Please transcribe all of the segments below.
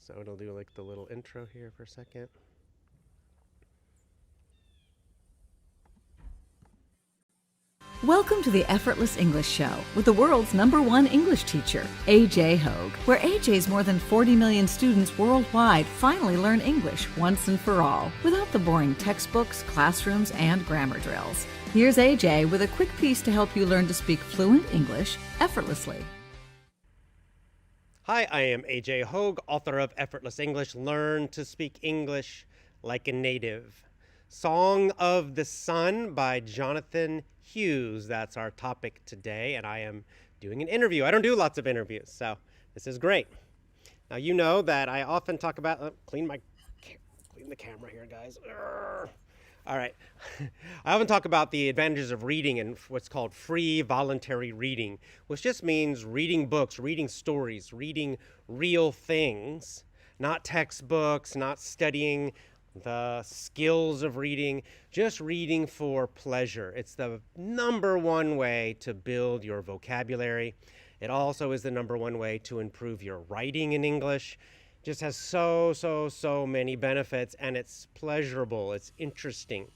So it'll do like the little intro here for a second. Welcome to the Effortless English Show with the world's #1 English teacher, AJ Hoge, where AJ's more than 40 million students worldwide finally learn English once and for all, without the boring textbooks, classrooms, and grammar drills. Here's AJ with a quick piece to help you learn to speak fluent English effortlessly. Hi, I am AJ Hoge, author of Effortless English, Learn to Speak English Like a Native. Song of the Sun by Jonathon Hughes. That's our topic today, and I am doing an interview. I don't do lots of interviews, so this is great. Now, you know that I often talk about, clean the camera here, guys. Urgh. All right. I often talk about the advantages of reading and what's called free voluntary reading, which just means reading books, reading stories, reading real things, not textbooks, not studying the skills of reading, just reading for pleasure. It's the #1 way to build your vocabulary. It also is the #1 way to improve your writing in English. Just has so many benefits, and it's pleasurable. It's interesting.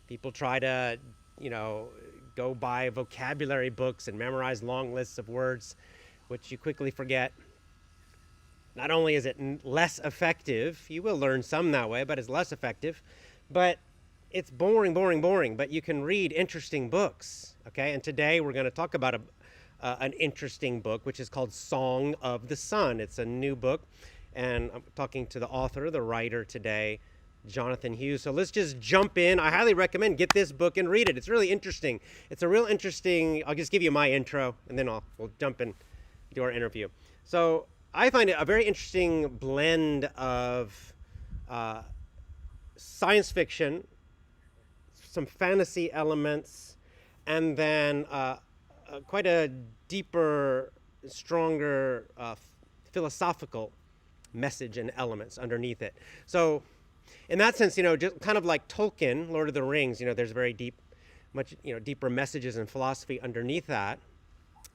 People try to, go buy vocabulary books and memorize long lists of words, which you quickly forget. Not only is it less effective, you will learn some that way, but it's less effective, but it's boring. But you can read interesting books, okay? And today we're going to talk about an interesting book, which is called Song of the Sun. It's a new book, and I'm talking to the author, the writer today, Jonathon Hughes. So let's just jump in. I highly recommend get this book and read it. It's really interesting. It's a real interesting, I'll just give you my intro, and then we'll jump in, do our interview. So I find it a very interesting blend of science fiction, some fantasy elements, and then quite a deeper, stronger philosophical message and elements underneath it. So in that sense, just kind of like Tolkien, Lord of the Rings, there's very much deeper messages and philosophy underneath that.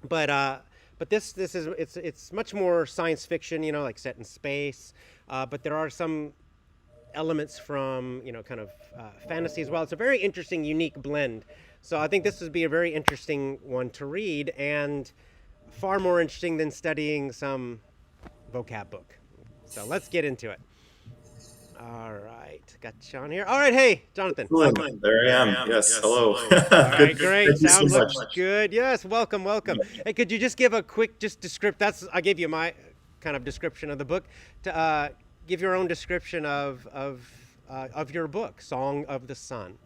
But this is it's much more science fiction, like set in space. But there are some elements from kind of fantasy as well. It's a very interesting, unique blend. So I think this would be a very interesting one to read, and far more interesting than studying some vocab book. So let's get into it. All right, got you on here. All right, hey, Jonathon. Excellent. There I am. Yes. Hello. All Good. right, great. Thank you so Sound looks much. good. Yes, welcome. Hey, could you just give a quick description? I gave you my kind of description of the book. To give your own description of your book, Song of the Sun.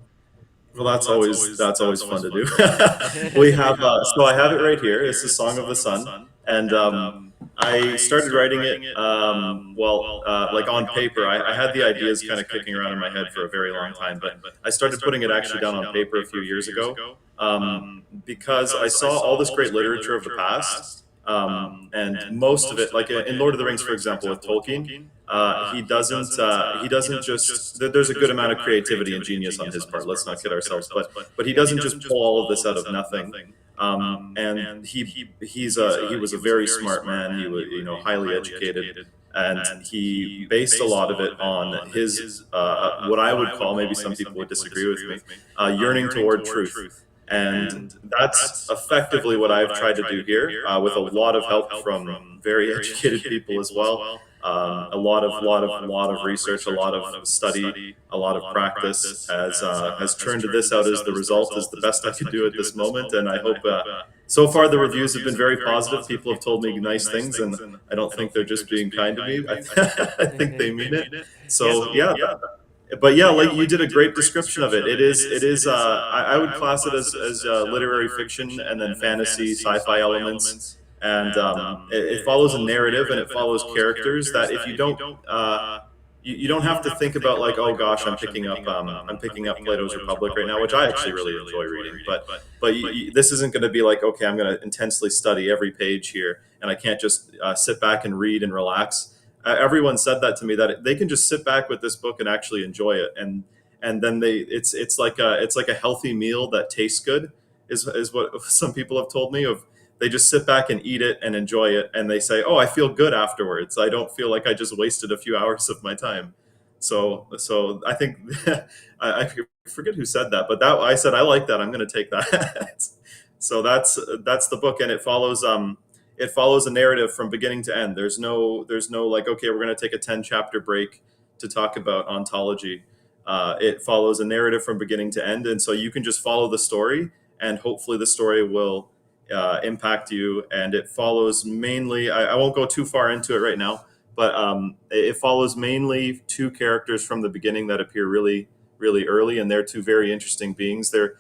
Well, that's always fun to do. We have so I have it right here. It's the Song of the Sun, and I started writing it like on paper. I had the ideas kind of kicking around in my head for a very long time, but I started putting it actually down on paper a few years ago because I saw all this great literature of the past. And most of it, like in Lord of the Rings, for example, with Tolkien, he doesn't just. There's a good amount of creativity and genius on his part. Let's not kid ourselves, but he doesn't just pull all of this out of nothing. And he was a very smart man. He was highly educated, and he based a lot of it on his what I would call, maybe some people would disagree with me, yearning toward truth. And that's effectively what I've tried to do here, with a lot of help from very educated people as well. A lot of research, a lot of study, a lot of practice has turned this out as the result, is the best I could do at this moment. And I hope so far the reviews have been very positive. People have told me nice things, and I don't think they're just being kind to me. I think they mean it. So yeah. But yeah, like you did a great description of it. It is. I would class it as literary fiction, and then fantasy, sci-fi elements, and it follows a narrative and it follows characters that if you don't, you don't have to think about like, oh gosh, I'm picking up Plato's Republic right now, which I actually really enjoy reading. But this isn't going to be like, okay, I'm going to intensely study every page here, and I can't just sit back and read and relax. Everyone said that to me, that they can just sit back with this book and actually enjoy it, and then it's like a healthy meal that tastes good is what some people have told me. Of they just sit back and eat it and enjoy it, and they say, "Oh, I feel good afterwards. I don't feel like I just wasted a few hours of my time." So I think I forget who said that, but that I said I like that. I'm going to take that. So that's the book, and it follows a narrative from beginning to end. There's no like, okay, we're going to take a 10 chapter break to talk about ontology. It follows a narrative from beginning to end, and so you can just follow the story, and hopefully the story will impact you. And it follows mainly. I won't go too far into it right now, but it follows mainly two characters from the beginning that appear really, really early, and they're two very interesting beings. They're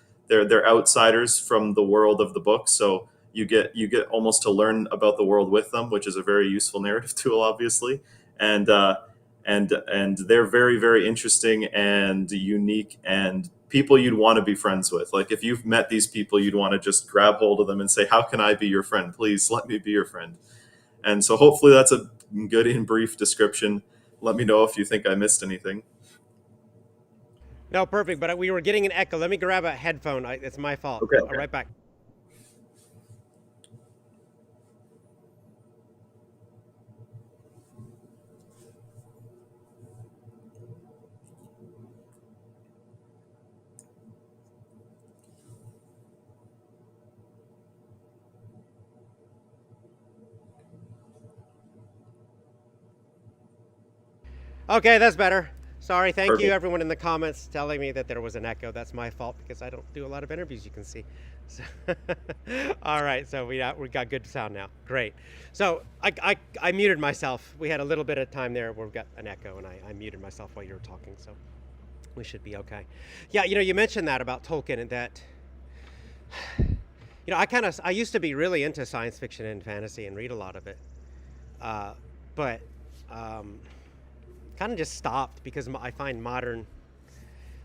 outsiders from the world of the book, so you get almost to learn about the world with them, which is a very useful narrative tool, obviously. And and they're very, very interesting and unique, and people you'd want to be friends with. Like if you've met these people, you'd want to just grab hold of them and say, "How can I be your friend? Please let me be your friend." And so hopefully that's a good and brief description. Let me know if you think I missed anything. No, perfect. But we were getting an echo. Let me grab a headphone. It's my fault. Okay. Right back. Okay, that's better. Sorry. Thank you, Perfect. everyone in the comments telling me that there was an echo. That's my fault because I don't do a lot of interviews, you can see. So, all right, so we got good sound now. Great. So I muted myself. We had a little bit of time there where we got an echo, and I muted myself while you were talking. So we should be okay. Yeah, you mentioned that about Tolkien, and that I used to be really into science fiction and fantasy and read a lot of it, but kind of just stopped because I find modern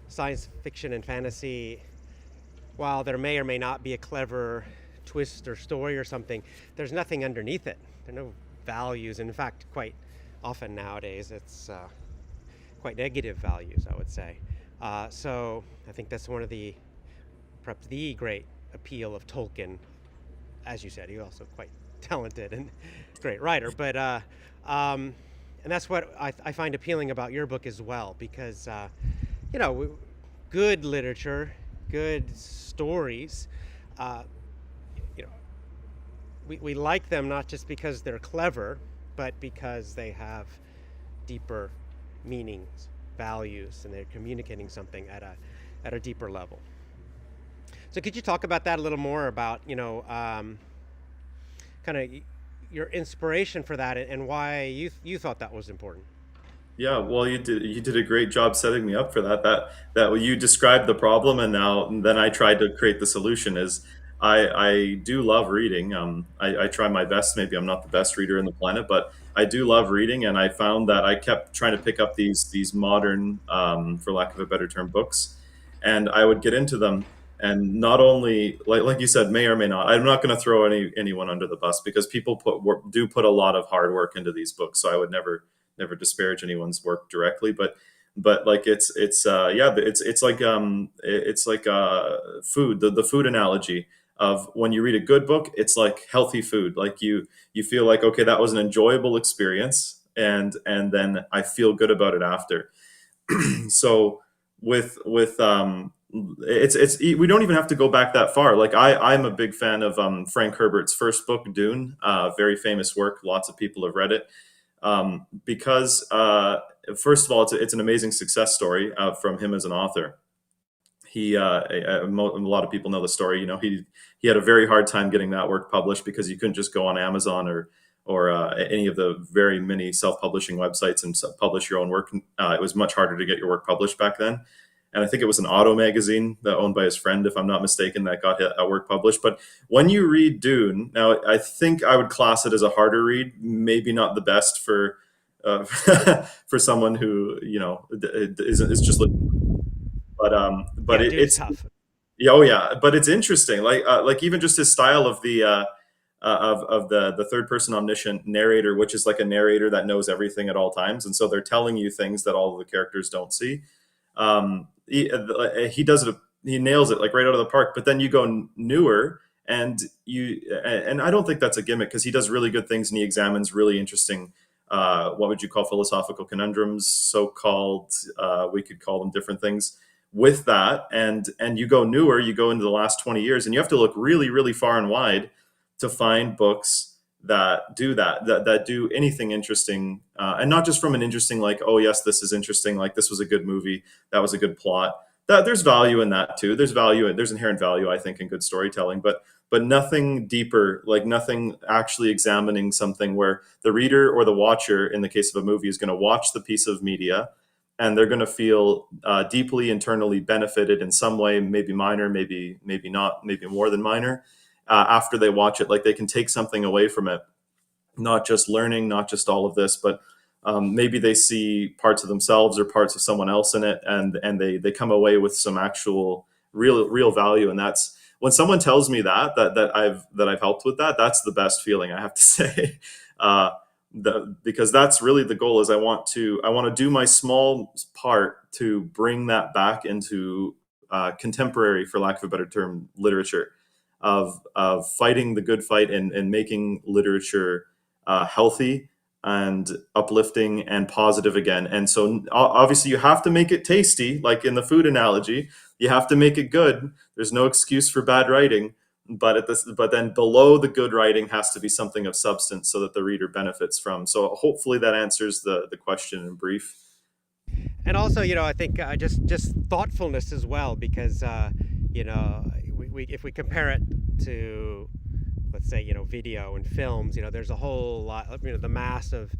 science fiction and fantasy, while there may or may not be a clever twist or story or something, there's nothing underneath it. There are no values. In fact, quite often nowadays, it's quite negative values, I would say. So I think that's one of perhaps the great appeal of Tolkien. As you said, he's also quite talented and great writer. But and that's what I find appealing about your book as well, because you know, good literature, good stories, uh, you know, we like them not just because they're clever, but because they have deeper meanings, values, and they're communicating something at a deeper level. So could you talk about that a little more, about kind of your inspiration for that, and why you thought that was important? Yeah, well, you did a great job setting me up for that. That you described the problem, and then I tried to create the solution. Is I do love reading. I try my best. Maybe I'm not the best reader in the planet, but I do love reading, and I found that I kept trying to pick up these modern, for lack of a better term, books, and I would get into them. And not only, like you said, may or may not. I'm not going to throw anyone under the bus, because people do put a lot of hard work into these books. So I would never disparage anyone's work directly, but like yeah, it's like food, the food analogy of when you read a good book, it's like healthy food. Like you feel like, okay, that was an enjoyable experience, and then I feel good about it after. So with it's we don't even have to go back that far. Like I'm a big fan of Frank Herbert's first book, Dune, very famous work. Lots of people have read it, because first of all, it's an amazing success story from him as an author. A lot of people know the story. He had a very hard time getting that work published, because you couldn't just go on Amazon or any of the very many self-publishing websites and publish your own work. It was much harder to get your work published back then. And I think it was an auto magazine that owned by his friend, if I'm not mistaken, that got a work published. But when you read Dune, now I think I would class it as a harder read, maybe not the best for for someone who is just looking. But Yeah, Dune's it's tough. yeah, oh yeah, but it's interesting. Like even just his style of the third person omniscient narrator, which is like a narrator that knows everything at all times, and so they're telling you things that all of the characters don't see. He does it. He nails it like right out of the park. But then you go newer, And I don't think that's a gimmick, because he does really good things and he examines really interesting, what would you call, philosophical conundrums, so-called. We could call them different things with that. And you go newer, you go into the last 20 years, and you have to look really, really far and wide to find books that do that do anything interesting, and not just from an interesting, like, oh yes, this is interesting, like this was a good movie, that was a good plot. That there's value in that too. There's inherent value, I think, in good storytelling, but nothing deeper, like nothing actually examining something where the reader or the watcher, in the case of a movie, is going to watch the piece of media and they're going to feel deeply internally benefited in some way, maybe minor, maybe not, maybe more than minor, after they watch it. Like they can take something away from it, not just learning, not just all of this, but maybe they see parts of themselves or parts of someone else in it, and they come away with some actual real value. And that's when someone tells me that I've helped with that. That's the best feeling, I have to say. Because that's really the goal. Is I want to do my small part to bring that back into contemporary, for lack of a better term, literature, of fighting the good fight, and making literature healthy and uplifting and positive again. And so obviously you have to make it tasty, like in the food analogy. You have to make it good. There's no excuse for bad writing, but then below the good writing has to be something of substance so that the reader benefits from. So hopefully that answers the question in brief. And also, I think just thoughtfulness as well, because if we compare it to, let's say, video and films, there's a whole lot. The mass of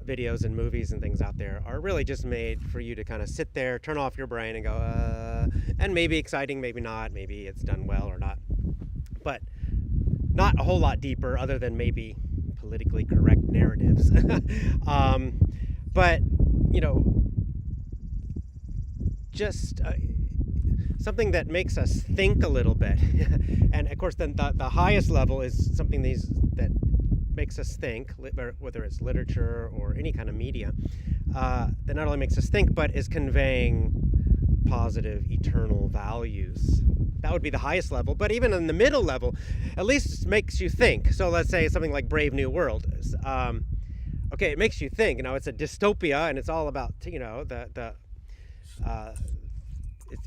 videos and movies and things out there are really just made for you to kind of sit there, turn off your brain, and go, and maybe exciting, maybe not, maybe it's done well or not, but not a whole lot deeper, other than maybe politically correct narratives. But just something that makes us think a little bit. And of course, then the highest level is something that makes us think, whether it's literature or any kind of media, that not only makes us think, but is conveying positive, eternal values. That would be the highest level. But even in the middle level, at least makes you think. So let's say something like Brave New World. Okay, it makes you think. It's a dystopia, and it's all about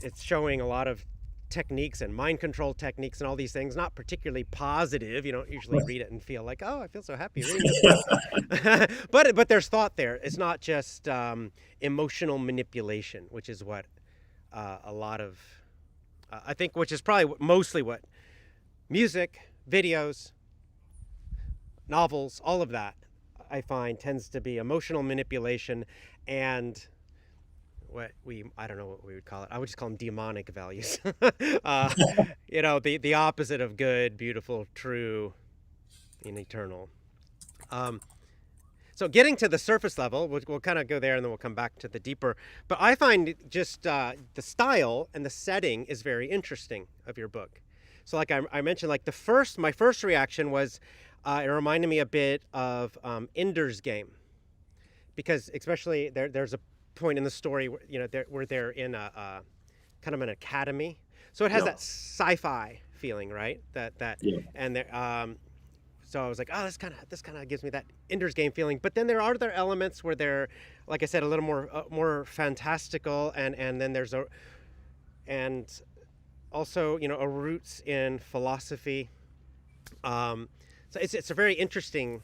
it's showing a lot of techniques and mind control techniques and all these things, not particularly positive. You don't usually read it and feel like, oh, I feel so happy reading this book. but there's thought there. It's not just emotional manipulation, which is what a lot of, I think, which is probably mostly what music, videos, novels, all of that, I find, tends to be emotional manipulation and I don't know what we would call it. I would just call them demonic values. The opposite of good, beautiful, true, and eternal. So getting to the surface level, we'll kind of go there and then we'll come back to the deeper. But I find just the style and the setting is very interesting of your book. So like I mentioned, like my first reaction was it reminded me a bit of Ender's Game, because especially there's a point in the story where they're in a kind of an academy, so it has that sci-fi feeling, right? Yeah. And so I was like, oh, this kind of gives me that Ender's Game feeling. But then there are other elements where they're, like I said, a little more fantastical, and then there's and also a roots in philosophy. So it's a very interesting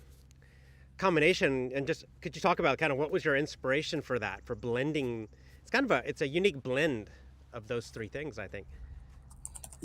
combination. And just could you talk about kind of what was your inspiration for that, for blending? It's a unique blend of those three things, I think.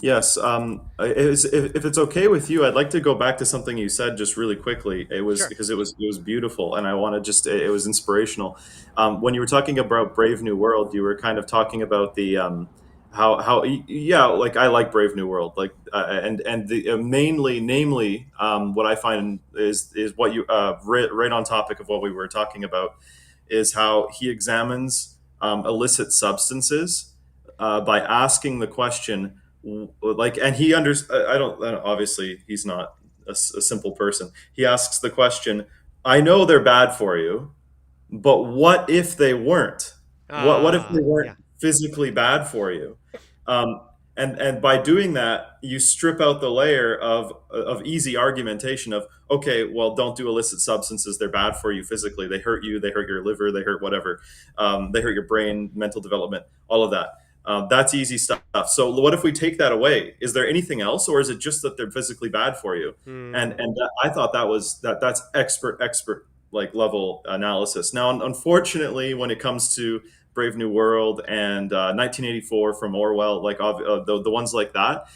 Yes. If it's okay with you, I'd like to go back to something you said just really quickly. It was Sure. because it was beautiful, and I want to just it was inspirational. When you were talking about Brave New World, you were kind of talking about the how yeah, like I like Brave New World, like and the mainly namely what I find is what you right on topic of what we were talking about, is how he examines illicit substances by asking the question, like, and he under I don't obviously he's not a simple person. He asks the question, I know they're bad for you, but what if they weren't? What if they weren't Yeah. physically bad for you? And by doing that, you strip out the layer of easy argumentation of, okay, well, don't do illicit substances, they're bad for you physically, they hurt you, they hurt your liver, they hurt whatever, they hurt your brain, mental development, all of that. That's easy stuff. So what if we take that away? Is there anything else, or is it just that they're physically bad for you? Hmm. I thought that's expert like level analysis. Now, unfortunately, when it comes to Brave New World and 1984 from Orwell, like the ones like that,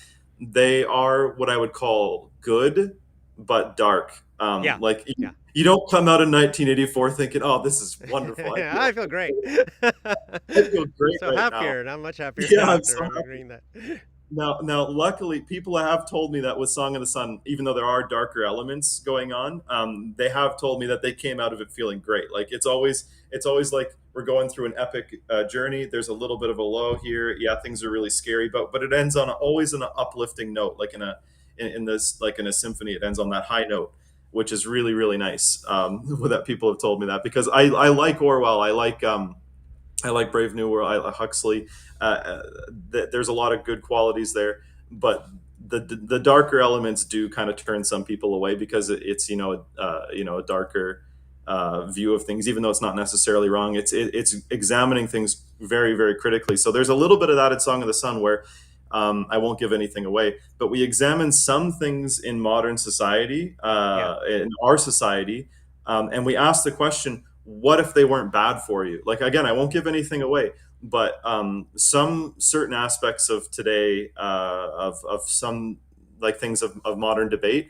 they are what I would call good but dark. Yeah. Like Yeah. you don't come out in 1984 thinking, "Oh, this is wonderful. I feel great. I feel I'm great so right now." happier, not much happier Yeah, now I'm so after happy. reading that. Now, luckily, people have told me that with Song of the Sun, even though there are darker elements going on, they have told me that they came out of it feeling great. Like it's always like we're going through an epic journey. There's a little bit of a low here. Yeah, things are really scary, but it ends on always an uplifting note, like in this like in a symphony. It ends on that high note, which is really really nice. That people have told me that because I like Orwell. I like Brave New World. I like Huxley. There's a lot of good qualities there, but the darker elements do kind of turn some people away because it's a darker view of things, even though it's not necessarily wrong. It's examining things very very critically. So there's a little bit of that in Song of the Sun where I won't give anything away, but we examine some things in modern society, Yeah. in our society, and we ask the question, what if they weren't bad for you? Like, again, I won't give anything away, but some certain aspects of today, of some like things of modern debate,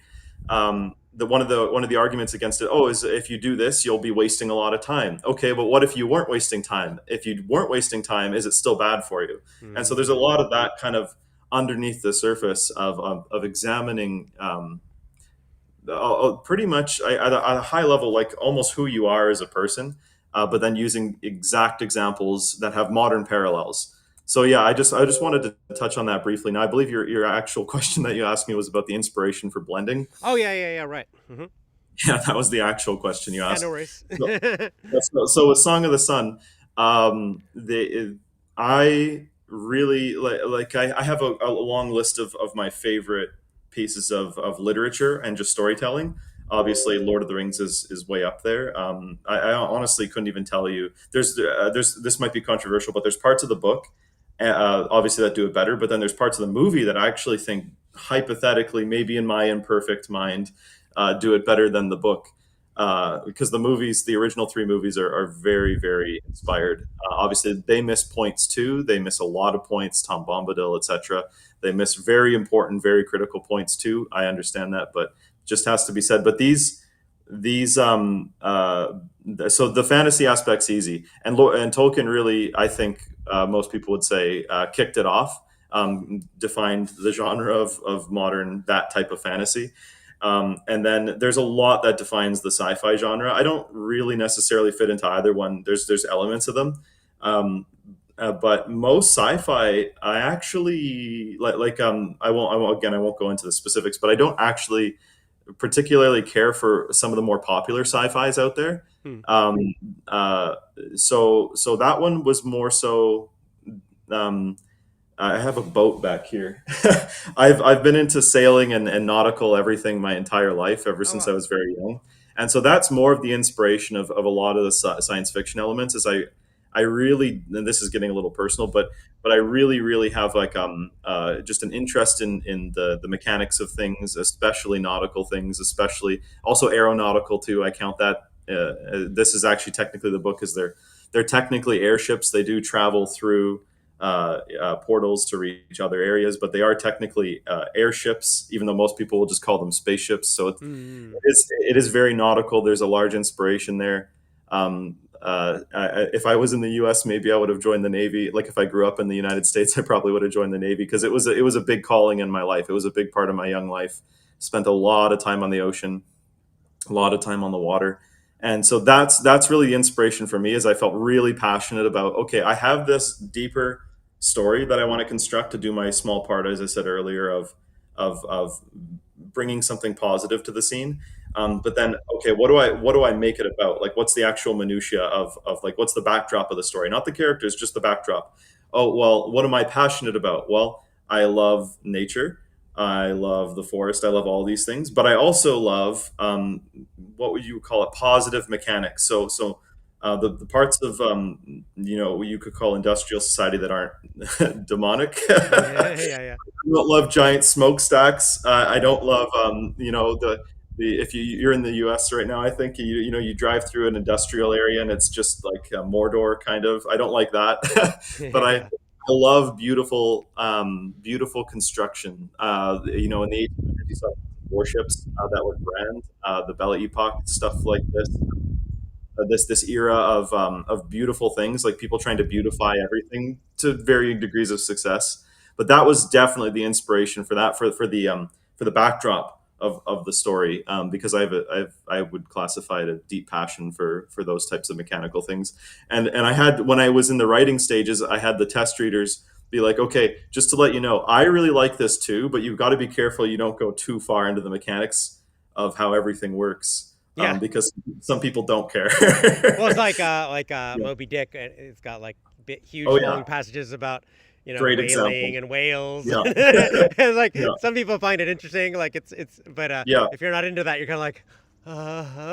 one of the arguments against it, oh, is if you do this, you'll be wasting a lot of time. Okay, but what if you weren't wasting time? If you weren't wasting time, is it still bad for you? And so there's a Hmm. lot of that kind of underneath the surface of examining pretty much at a high level, like almost who you are as a person, but then using exact examples that have modern parallels. So yeah, I just wanted to touch on that briefly. Now, I believe your actual question that you asked me was about the inspiration for blending. Oh yeah, yeah, yeah. Right. Yeah, that was the actual question you Yeah, no asked. worries. So, so with Song of the Sun, I really I have a long list of my favorite pieces of literature and just storytelling. Obviously, Lord of the Rings is way up there. I honestly couldn't even tell you. There's this might be controversial, but there's parts of the book, obviously that do it better. But then there's parts of the movie that I actually think, hypothetically, maybe in my imperfect mind, do it better than the book because the original three movies are very, very inspired. Obviously, they miss points too. They miss a lot of points, Tom Bombadil, etc. They miss very important, very critical points too. I understand that, but just has to be said. But these so the fantasy aspect's easy, and Tolkien really, I think, most people would say, kicked it off, defined the genre of modern that type of fantasy. And then there's a lot that defines the sci-fi genre. I don't really necessarily fit into either one. There's elements of them, but most sci-fi, I actually I won't go into the specifics, but I don't actually particularly care for some of the more popular sci-fis out there. Hmm. Um, so that one was more so. Um, I have a boat back here. I've been into sailing and nautical everything my entire life, ever Oh since I wow. was very young, and so that's more of the inspiration of a lot of the science fiction elements. Is I really, and this is getting a little personal, but I really really have like just an interest in the mechanics of things, especially nautical things, especially also aeronautical too. I count that. This is actually technically the book, because they're technically airships. They do travel through portals to reach other areas, but they are technically airships, even though most people will just call them spaceships. So Hmm. it is very nautical. There's a large inspiration there. If I was in the U.S., maybe I would have joined the Navy. Like if I grew up in the United States, I probably would have joined the Navy because it was a big calling in my life. It was a big part of my young life. Spent a lot of time on the ocean, a lot of time on the water. And so that's really the inspiration for me, is I felt really passionate about, okay, I have this deeper story that I want to construct to do my small part, as I said earlier, of bringing something positive to the scene. But then, okay, what do I make it about? Like, what's the actual minutia of like, what's the backdrop of the story? Not the characters, just the backdrop. Oh, well, what am I passionate about? Well, I love nature. I love the forest. I love all these things, but I also love what would you call it? Positive mechanics. The parts of what you could call industrial society that aren't demonic. Yeah, yeah, yeah. Don't love giant smokestacks. I don't love the if you're in the U.S. right now, I think you drive through an industrial area and it's just like a Mordor kind of. I don't like that, but I Yeah. love beautiful construction. In the 1800s, you saw warships that were grand, the Belle Epoque stuff like this era of beautiful things, like people trying to beautify everything to varying degrees of success. But that was definitely the inspiration for that for the backdrop of the story, because I would classify it a deep passion for those types of mechanical things. And I had, when I was in the writing stages, I had the test readers be like, okay, just to let you know, I really like this too, but you've got to be careful you don't go too far into the mechanics of how everything works, Yeah. because some people don't care. Well, it's like Yeah. Moby Dick. It's got like Oh huge yeah, long passages about great whaling example. and whales. Yeah, And like yeah, some people find it interesting. Like it's but yeah, if you're not into that, you're kind of like,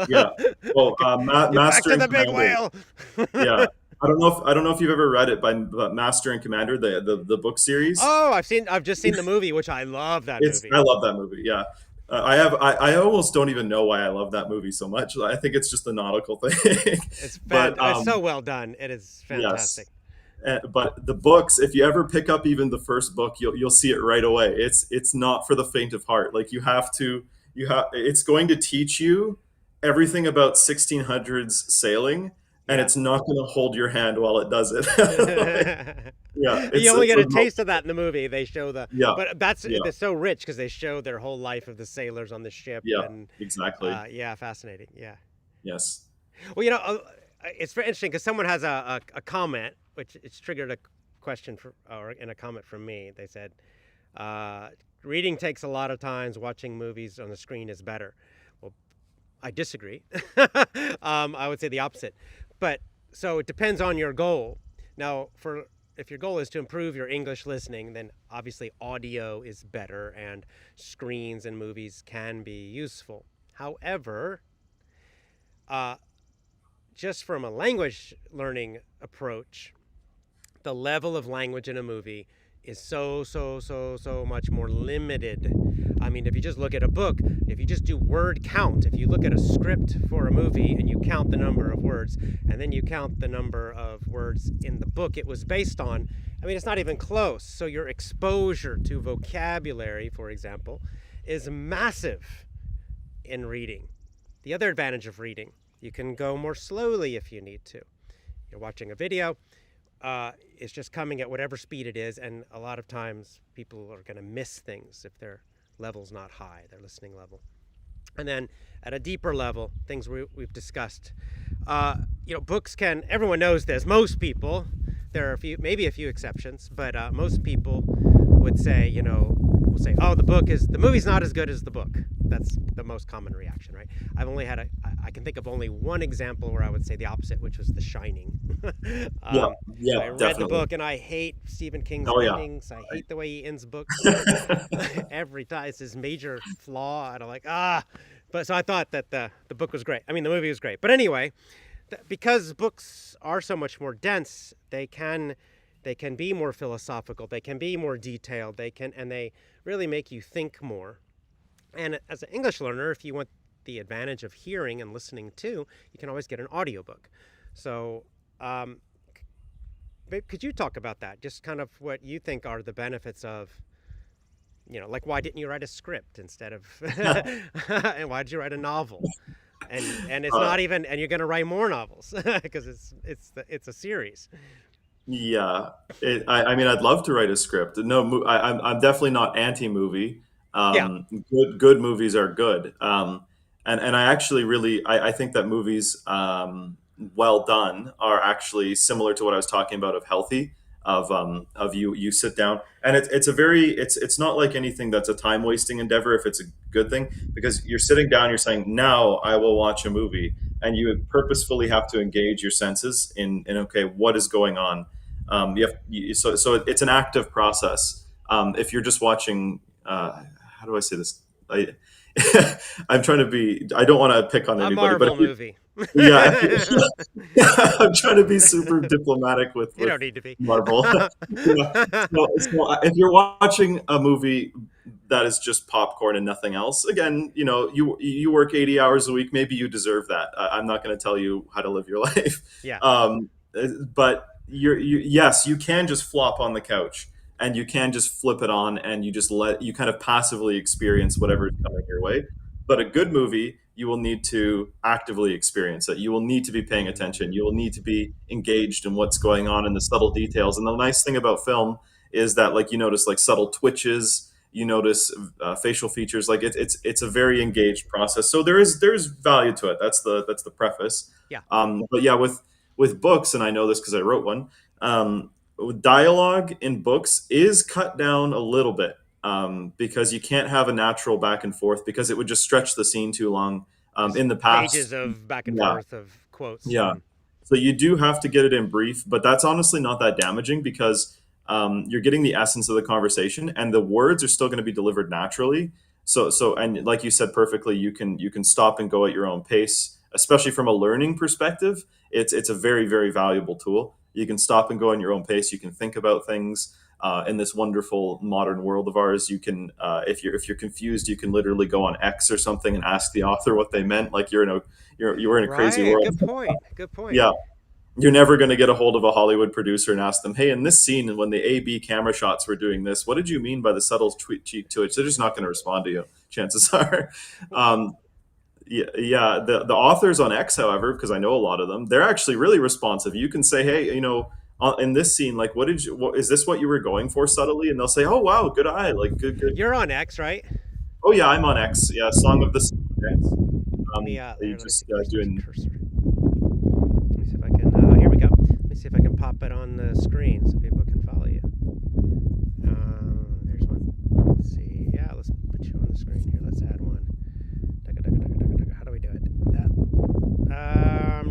yeah. Well, get back Master to and the big Commander. whale. Yeah, I don't know if you've ever read it, but Master and Commander, the book series. Oh, I've just seen the movie, which I love that I movie. love that movie. Yeah, I almost don't even know why I love that movie so much. I think it's just a nautical thing, but It's so well done. It is yes. fantastic. But the books, if you ever pick up even the first book, you'll see it right away. It's not for the faint of heart. Like you have it's going to teach you everything about 1600s sailing, and Yeah. it's not going to hold your hand while it does it. Like, yeah, You only it's get a remote. taste of that in the movie. They show Yeah, but yeah, they're so rich because they show their whole life of the sailors on the ship, yeah, and exactly. yeah, fascinating. Yeah. Yes. Well, it's very interesting because someone has a comment, which it's triggered a question or in a comment from me. They said, uh, reading takes a lot of times. Watching movies on the screen is better. Well, I disagree. I would say the opposite. But so it depends on your goal. Now, for if your goal is to improve your English listening, then obviously audio is better and screens and movies can be useful. However, uh, just from a language learning approach, the level of language in a movie is so much more limited. I mean, if you just look at a book, if you just do word count, if you look at a script for a movie and you count the number of words, and then you count the number of words in the book it was based on, I mean, it's not even close. So your exposure to vocabulary, for example, is massive in reading. The other advantage of reading, you can go more slowly if you need to. You're watching a video, it's just coming at whatever speed it is, and a lot of times people are going to miss things if their level's not high, their listening level. And then at a deeper level, things we've discussed. Books can, everyone knows this, most people, there are maybe a few exceptions, but most people would say, will say, oh, the movie's not as good as the book. That's the most common reaction, right? I can think of only one example where I would say the opposite, which was The Shining. Yeah, I yeah, read the definitely. book and I hate Stephen King's Oh yeah. endings. I hate the way he ends books. Every time it's his major flaw, and I'm like, ah. But so I thought that the book was great. I mean, the movie was great. But anyway, because books are so much more dense, they can be more philosophical. They can be more detailed. They really make you think more. And as an English learner, if you want the advantage of hearing and listening too, you can always get an audiobook. So, um, could you talk about that? Just kind of what you think are the benefits of, like why didn't you write a script instead of, and why did you write a novel? And it's uh, not even, and you're going to write more novels because it's a series. Yeah, I mean, I'd love to write a script. No, I'm definitely not anti-movie. Yeah, Good movies are good, and I actually really I think that movies, well done, are actually similar to what I was talking about of healthy, of you sit down, and it's not like anything that's a time wasting endeavor if it's a good thing, because you're sitting down, you're saying, now I will watch a movie, and you purposefully have to engage your senses in okay, what is going on. So it's an active process, If you're just watching, how do I say this? I, I'm trying to be. I don't want to pick on A anybody, but Marvel movie. yeah, You I'm trying to be super diplomatic with don't need to be. Marvel. Yeah. So if you're watching a movie that is just popcorn and nothing else, again, you work 80 hours a week. Maybe you deserve that. I'm not going to tell you how to live your life, Yeah. but yes, you can just flop on the couch and you can just flip it on and you kind of passively experience whatever is coming your way. But a good movie, you will need to actively experience it. You will need to be paying attention. You will need to be engaged in what's going on in the subtle details. And the nice thing about film is that, like, you notice like subtle twitches, you notice facial features. Like it's a very engaged process. So there's value to it. That's the preface. Yeah. But yeah, with books, and I know this because I wrote one. Dialogue in books is cut down a little bit, because you can't have a natural back and forth because it would just stretch the scene too long. Just In the pages past, of back and yeah, forth of quotes. yeah. So you do have to get it in brief, but that's honestly not that damaging because you're getting the essence of the conversation, and the words are still going to be delivered naturally. And like you said perfectly, you can stop and go at your own pace, especially from a learning perspective. It's a very very valuable tool. You can stop and go on your own pace. You can think about things. In this wonderful modern world of ours, you can, if you're confused, you can literally go on X or something and ask the author what they meant. Like you were in a crazy Right. world. Good point. Good point. Yeah, you're never going to get a hold of a Hollywood producer and ask them, "Hey, in this scene, when the A/B camera shots were doing this, what did you mean by the subtle tweet cheat to it?" They're just not going to respond to you. Chances are. Um, yeah, yeah. The authors on X, however, because I know a lot of them, they're actually really responsive. You can say, "Hey, in this scene, like, is this what you were going for subtly?" And they'll say, "Oh, wow, good eye, like, good, good." You're on X, right? Oh yeah, I'm on X. Yeah, Song of the Sun on X. Let me You here. Let me see. just Where's my doing. cursor? Let me see if I can. Here we go. Let me see if I can pop it on the screen so people can follow you. There's one. Let's see. Yeah, let's put you on the screen here. Let's add one. How do we do it? That.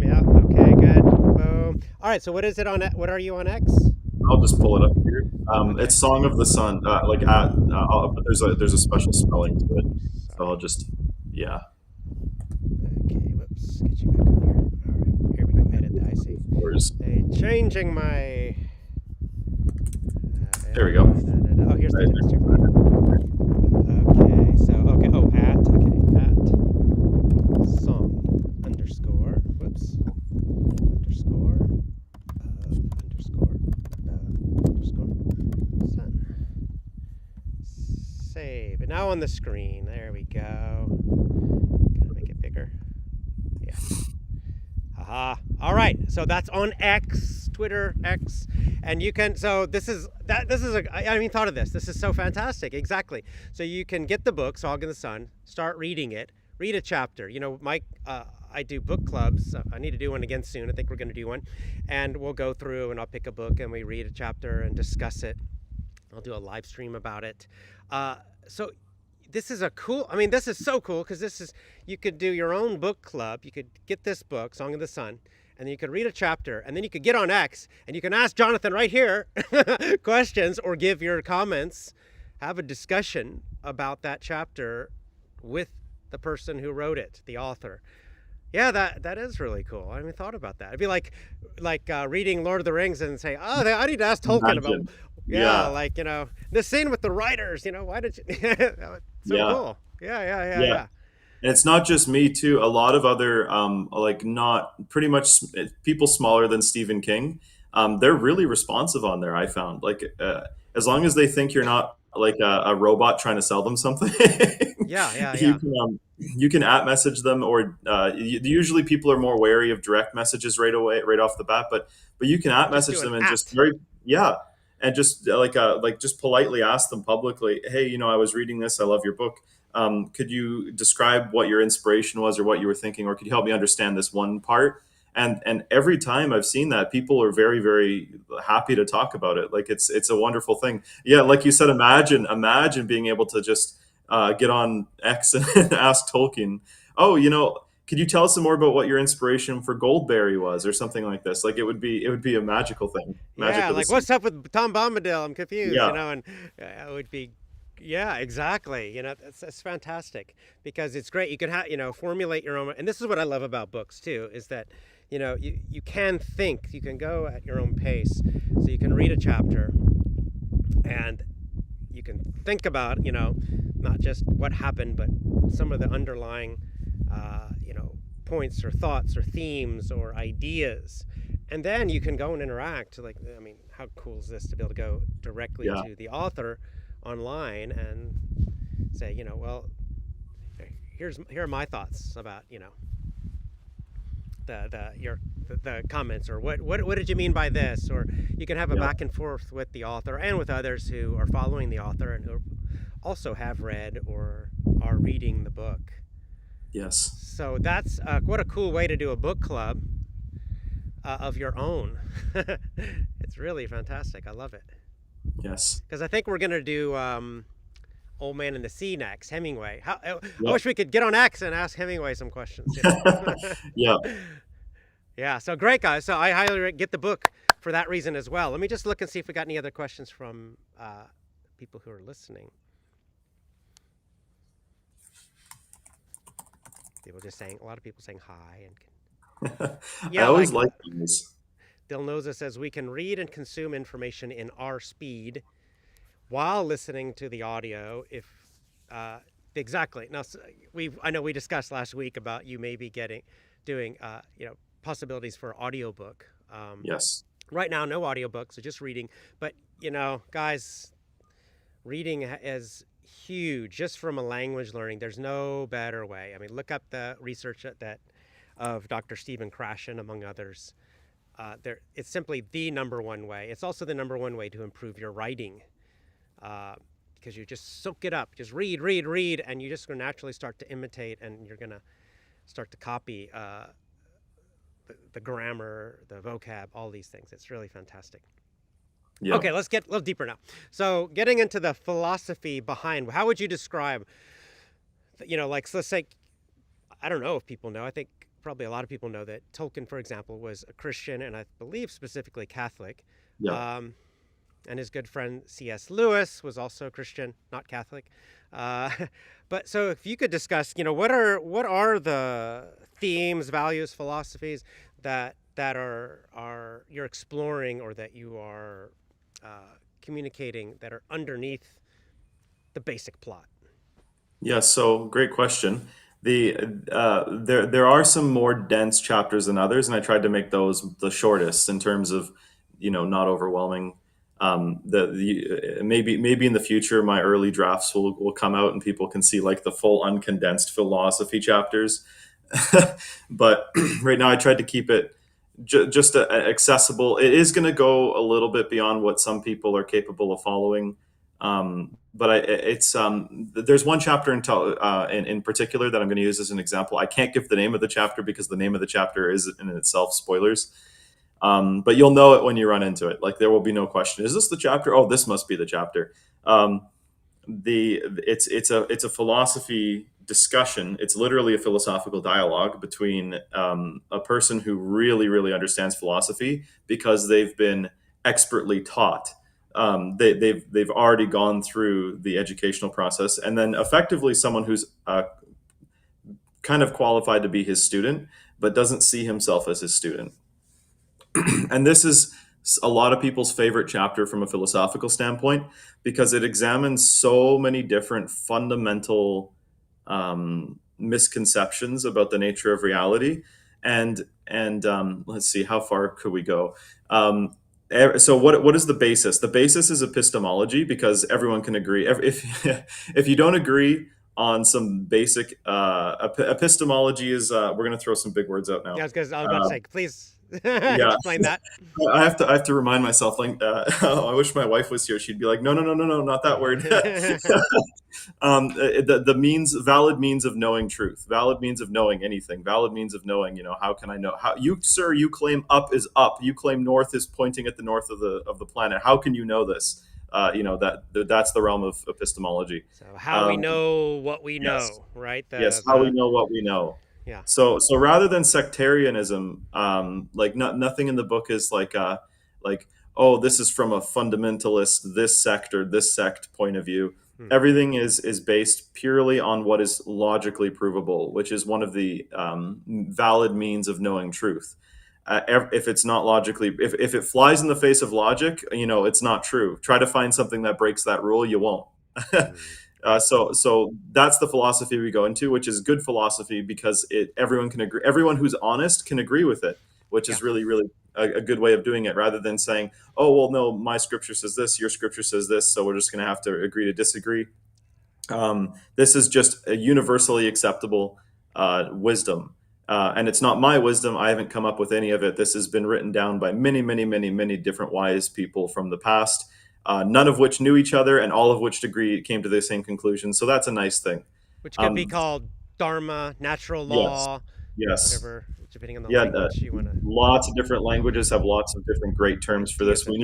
Yeah. Okay. Good. Boom. All right. So what is it on? What are you on X? I'll just pull it up here. Okay. It's Song of the Sun. But there's a special spelling to it. So I'll Sorry. just, yeah. Okay. Whoops. Get you back on here. All right. Here we go. Edit. I see. Where's, Hey, changing my. there we go. Oh, here's the Right. text here. Okay, so, okay, at song underscore, whoops, underscore sun. Save. And now on the screen. There we go. Can I make it bigger? Yeah. Aha. All right. So that's on X, Twitter, X. And you can, so this is, I mean, thought of this. This is so fantastic. Exactly. So you can get the book, Hog in the Sun, start reading it, read a chapter. Mike, I do book clubs. I need to do one again soon. I think we're going to do one. And we'll go through and I'll pick a book and we read a chapter and discuss it. I'll do a live stream about it. So this is this is so cool because you could do your own book club. You could get this book, Song of the Sun, and then you could read a chapter, and then you could get on X, and you can ask Jonathon right here questions or give your comments, have a discussion about that chapter with the person who wrote it, the author. Yeah, that is really cool. I haven't thought about that. It'd be like reading Lord of the Rings and say, oh, I need to ask Tolkien about, Imagine. yeah, Yeah. the scene with the writers. Why did you? So Yeah. cool. Yeah. Yeah. And it's not just me too. A lot of other, like, not pretty much people smaller than Stephen King, they're really responsive on there. I found, like, as long as they think you're not like a robot trying to sell them something, you Yeah. can at message them, or usually people are more wary of direct messages right away, right off the bat. But you can at Just do message an them and just at. very, yeah, and just like just politely ask them publicly, hey, I was reading this. I love your book. Could you describe what your inspiration was or what you were thinking, or could you help me understand this one part? And every time I've seen that, people are very, very happy to talk about it. Like, it's a wonderful thing. Yeah, like you said, imagine being able to just get on X and ask Tolkien, oh, could you tell us some more about what your inspiration for Goldberry was, or something like this? Like it would be a magical thing, magic Yeah, of the like sea. what's up with Tom Bombadil? I'm confused, Yeah, and it would be, yeah, exactly. That's fantastic because it's great. You can have, formulate your own, and this is what I love about books too, is that, you can think, you can go at your own pace, so you can read a chapter, and you can think about, not just what happened, but some of the underlying, points or thoughts or themes or ideas. And then you can go and interact. Like, I mean, how cool is this to be able to go directly yeah, to the author online and say, well, here are my thoughts about, the comments, or what did you mean by this, or you can have a yeah. back and forth with the author and with others who are following the author and who also have read or are reading the book. Yes, So that's what a cool way to do a book club of your own. It's really fantastic. I love it yes. because I think we're gonna do Old Man in the Sea next, Hemingway. I Yeah. wish we could get on X and ask Hemingway some questions. Yeah. Yeah, so great, guys. So I highly get the book for that reason as well. Let me just look and see if we got any other questions from people who are listening. People just saying, a lot of people saying hi. And I yeah, always like like these. Dilnoza says, we can read and consume information in our speed while listening to the audio. If exactly now, I know we discussed last week about you maybe doing possibilities for audiobook. Yes. Right now, no audiobooks, so just reading. But guys, reading is huge just from a language learning. There's no better way. I mean, look up the research that of Dr. Stephen Krashen, among others. It's simply the number one way. It's also the number one way to improve your writing, because you just soak it up. Just read, read, read, and you're just going to naturally start to imitate, and you're going to start to copy the grammar, the vocab, all these things. It's really fantastic. Yeah. Okay, let's get a little deeper now. So, getting into the philosophy behind, how would you describe, like, so let's say, I don't know if people know, I think probably a lot of people know that Tolkien, for example, was a Christian and I believe specifically Catholic. Yeah. And his good friend C.S. Lewis was also a Christian, not Catholic. Uh, but so if you could discuss, what are the themes, values, philosophies that are you're exploring, or that you are communicating, that are underneath the basic plot? Yeah, so great question. There are some more dense chapters than others, and I tried to make those the shortest in terms of, not overwhelming. Maybe in the future my early drafts will come out and people can see like the full uncondensed philosophy chapters. But right now I tried to keep it just accessible. It is going to go a little bit beyond what some people are capable of following. But there's one chapter in particular that I'm going to use as an example. I can't give the name of the chapter because the name of the chapter is in itself spoilers. But you'll know it when you run into it. Like there will be no question. Is this the chapter? Oh, this must be the chapter. It's a philosophy discussion. It's literally a philosophical dialogue between a person who really understands philosophy because they've been expertly taught. They've already gone through the educational process, and then effectively someone who's kind of qualified to be his student, but doesn't see himself as his student. And this is a lot of people's favorite chapter from a philosophical standpoint because it examines so many different fundamental misconceptions about the nature of reality. And let's see, how far could we go? So what is the basis? The basis is epistemology, because everyone can agree. If you don't agree on some basic epistemology is we're going to throw some big words out Yeah, now. I was about to say, please Yeah, explain that. I have to remind myself. Like, I wish my wife was here. She'd be like, no, not that word. The means, valid means of knowing truth, valid means of knowing anything, valid means of knowing. How can I know? How you, sir? You claim up is up. You claim north is pointing at the north of the planet. How can you know this? That's the realm of epistemology. So how we know what we Yes, know, right? yes. How we know what we know. Yeah. So rather than sectarianism, like nothing in the book is like, oh, this is from a fundamentalist this sect or this sect point of view. Hmm. Everything is based purely on what is logically provable, which is one of the valid means of knowing truth. If it's not logically, if it flies in the face of logic, it's not true. Try to find something that breaks that rule, you won't. Hmm. Right. So that's the philosophy we go into, which is good philosophy because everyone can agree. Everyone who's honest can agree with it, which Yeah. is really really a good way of doing it, rather than saying, "Oh well, no, my scripture says this, your scripture says this, so we're just going to have to agree to disagree." This is just a universally acceptable wisdom. And it's not my wisdom. I haven't come up with any of it. This has been written down by many, many, many, many different wise people from the past, none of which knew each other and all of which came to the same conclusion. So that's a nice thing. Which could be Um, called dharma, natural yes, law, yes. whatever, depending on the Yeah, language you want to. lots of different languages have lots of different great terms for this. Ideas of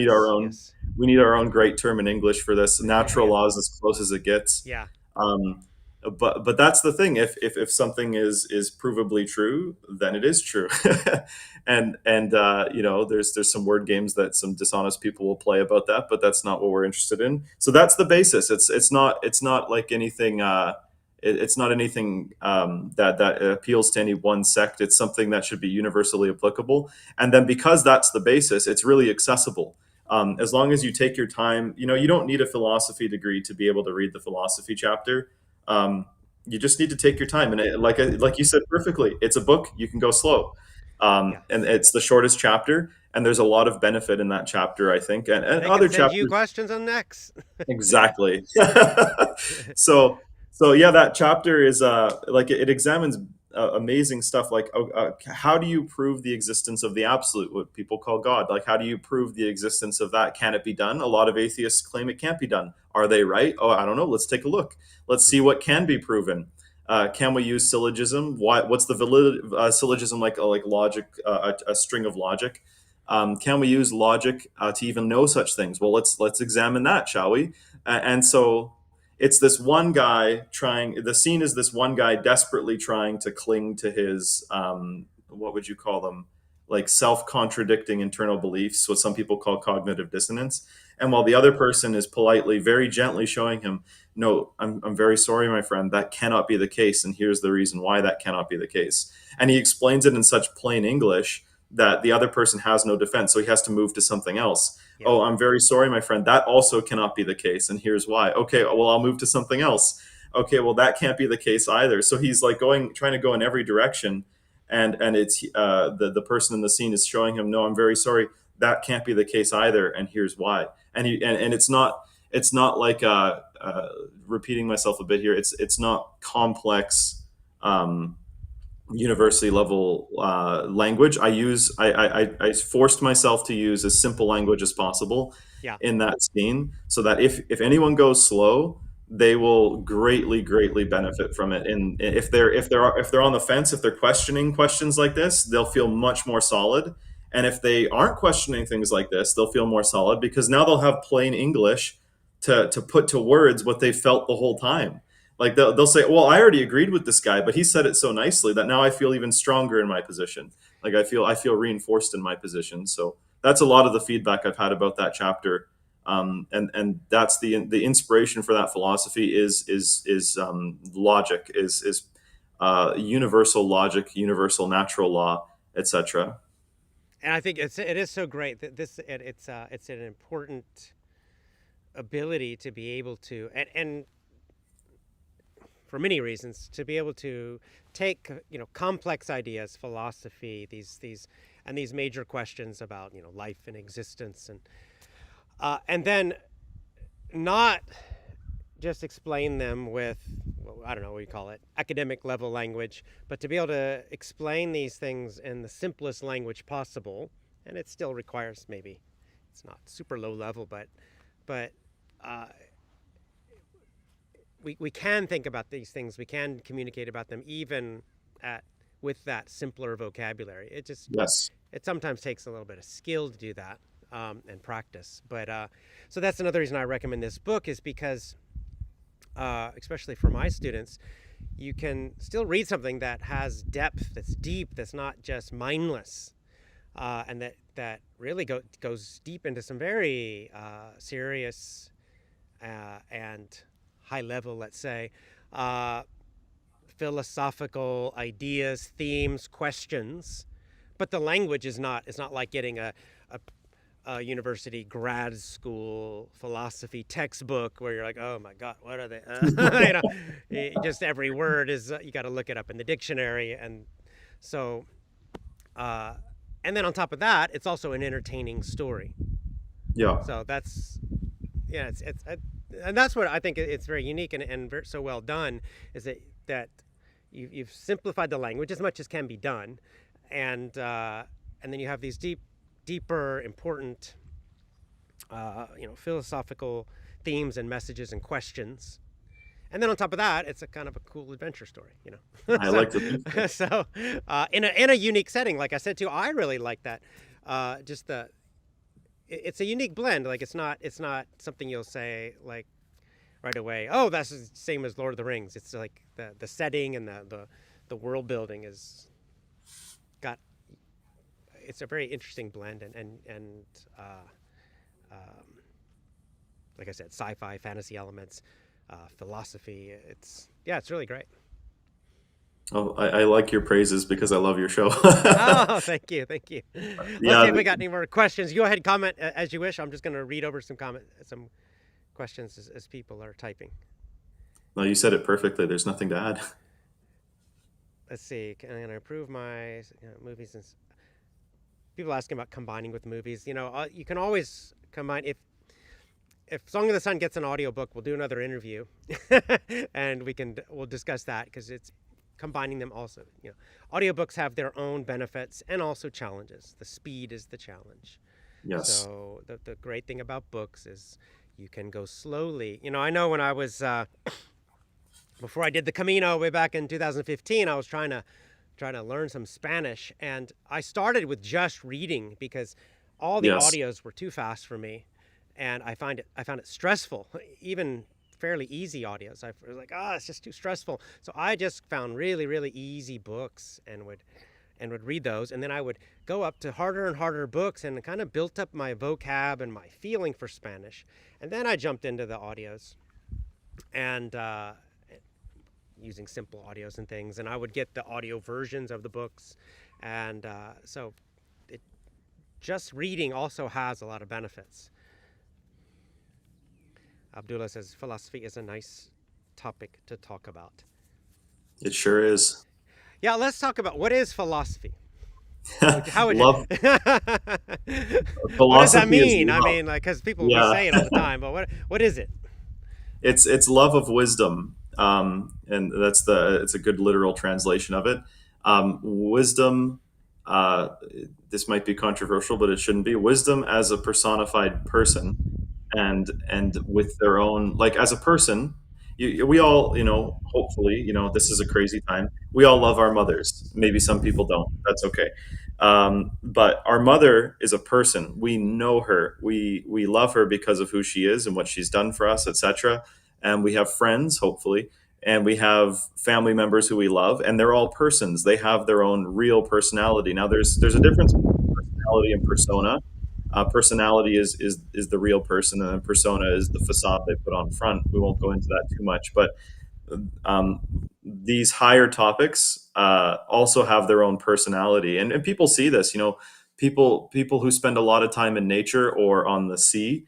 this. Yes. We need our own great term in English for this. Natural Yeah. law is as close as it gets. Yeah. Um, but that's the thing. If something is provably true, then it is true. And there's some word games that some dishonest people will play about that, but that's not what we're interested in. So that's the basis. It's not like anything. It's not anything that appeals to any one sect. It's something that should be universally applicable. And then because that's the basis, it's really accessible. As long as you take your time, you don't need a philosophy degree to be able to read the philosophy chapter. Um, you just need to take your time, and like you said perfectly, it's a book. You can go slow, Yeah. and it's the shortest chapter, and there's a lot of benefit in that chapter, I think, and They can other send you chapters. questions on next. Exactly. so so yeah, that chapter is like it examines amazing stuff like how do you prove the existence of the absolute, what people call God? Like how do you prove the existence of that? Can it be done? A lot of atheists claim it can't be done. Are they right? Oh, I don't know. Let's take a look. Let's see what can be proven. Can we use syllogism? What's the valid syllogism, like logic, a string of logic? Can we use logic to even know such things? Well, let's examine that, shall we? And so it's this one guy trying. The scene is this one guy desperately trying to cling to his what would you call them? Like self-contradicting internal beliefs, what some people call cognitive dissonance. And while the other person is politely, very gently showing him, no, I'm very sorry, my friend, that cannot be the case. And here's the reason why that cannot be the case. And he explains it in such plain English that the other person has no defense. So he has to move to something else. Yeah. Oh, I'm very sorry, my friend. That also cannot be the case. And here's why. Okay, well, I'll move to something else. Okay, well, that can't be the case either. So he's like trying to go in every direction. And it's the person in the scene is showing him, no, I'm very sorry. That can't be the case either. And here's why. And it's not like repeating myself a bit here. It's not complex university level language. I forced myself to use as simple language as possible Yeah. in that scene, so that if anyone goes slow, they will greatly benefit from it. And if they're on the fence, if they're questioning questions like this, they'll feel much more solid. And if they aren't questioning things like this, they'll feel more solid because now they'll have plain English to put to words what they felt the whole time. Like they'll say, well, I already agreed with this guy, but he said it so nicely that now I feel even stronger in my position. Like I feel reinforced in my position. So that's a lot of the feedback I've had about that chapter. And that's the inspiration for that philosophy is logic, is universal logic, universal natural law, etc. And I think it is so great that it's an important ability to be able to and for many reasons to be able to take complex ideas, philosophy, these major questions about life and existence, and then not just explain them with, well, I don't know what you call it, academic level language, but to be able to explain these things in the simplest language possible. And it still requires, maybe it's not super low level, but uh, we can think about these things, we can communicate about them even at with that simpler vocabulary. Yes. It sometimes takes a little bit of skill to do that, and practice. But so that's another reason I recommend this book, is because especially for my students, you can still read something that has depth, that's deep, that's not just mindless, and that really goes deep into some very serious and high level, let's say, uh, philosophical ideas, themes, questions. But the language is not. It's not like getting a university grad school philosophy textbook where you're like, oh my god, what are they? Just every word is you got to look it up in the dictionary, and so, uh, and then on top of that, it's also an entertaining story. Yeah. So that's yeah, and that's what I think it's very unique and so well done is that you've simplified the language as much as can be done, and then you have these deeper, important, philosophical themes and messages and questions. And then on top of that, it's a kind of a cool adventure story, I like to think so. So, in a unique setting, like I said too, I really like that. It's a unique blend. Like it's not something you'll say like right away. Oh, that's the same as Lord of the Rings. It's like the setting and the world building is got. It's a very interesting blend and like I said, sci-fi, fantasy elements, philosophy. It's really great. Oh, I like your praises because I love your show. Oh, thank you, thank you. Let's see Yeah, if we got any more questions. Go ahead, comment as you wish. I'm just going to read over some questions as people are typing. no, you said it perfectly. There's nothing to add. Let's see. I'm going to improve my movies and people asking about combining with movies. You can always combine if Song of the Sun gets an audiobook, we'll do another interview and we'll discuss that because it's combining them also. Audiobooks have their own benefits and also challenges. The speed is the challenge. Yes. So the great thing about books is you can go slowly. I know when I was before I did the Camino way back in 2015, I was trying to learn some Spanish, and I started with just reading because all the Yes. audios were too fast for me, and I found it stressful. Even fairly easy audios, I was like, it's just too stressful. So I just found really, really easy books and would read those, and then I would go up to harder and harder books and kind of built up my vocab and my feeling for Spanish, and then I jumped into the audios and using simple audios and things, and I would get the audio versions of the books, and so just reading also has a lot of benefits. Abdullah says philosophy is a nice topic to talk about. It sure is. Yeah, let's talk about what is philosophy. How would Love you? What does that philosophy is mean? I love. mean, like, because people we Yeah. say it all the time, but what is it? It's love of wisdom, and it's a good literal translation of it. Wisdom. Uh, this might be controversial, but it shouldn't be. Wisdom as a personified person, and with their own, like, as a person. We all, hopefully, this is a crazy time. We all love our mothers. Maybe some people don't. That's okay. But our mother is a person. We know her. We love her because of who she is and what she's done for us, etc. And we have friends, hopefully, and we have family members who we love, and they're all persons. They have their own real personality. Now, there's a difference between personality and persona. Personality is the real person, and then persona is the facade they put on front. We won't go into that too much, but um, these higher topics also have their own personality, and people see this. People who spend a lot of time in nature or on the sea,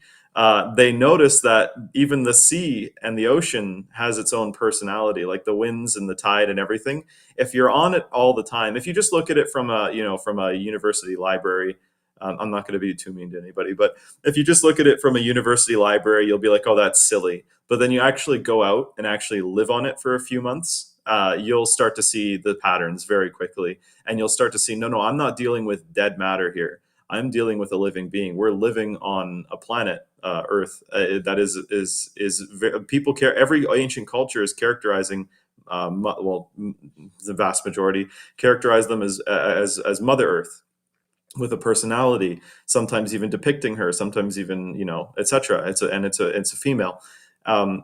they notice that even the sea and the ocean has its own personality, like the winds and the tide and everything. If you're on it all the time, if you just look at it from a university library. I'm not going to be too mean to anybody, but if you just look at it from a university library, you'll be like, oh, that's silly. But then you actually go out and actually live on it for a few months, you'll start to see the patterns very quickly. And you'll start to see, no, I'm not dealing with dead matter here. I'm dealing with a living being. We're living on a planet, Earth, that people care. Every ancient culture is characterizing, the vast majority characterize them as Mother Earth, with a personality, sometimes even depicting her, sometimes even, etc. It's a female.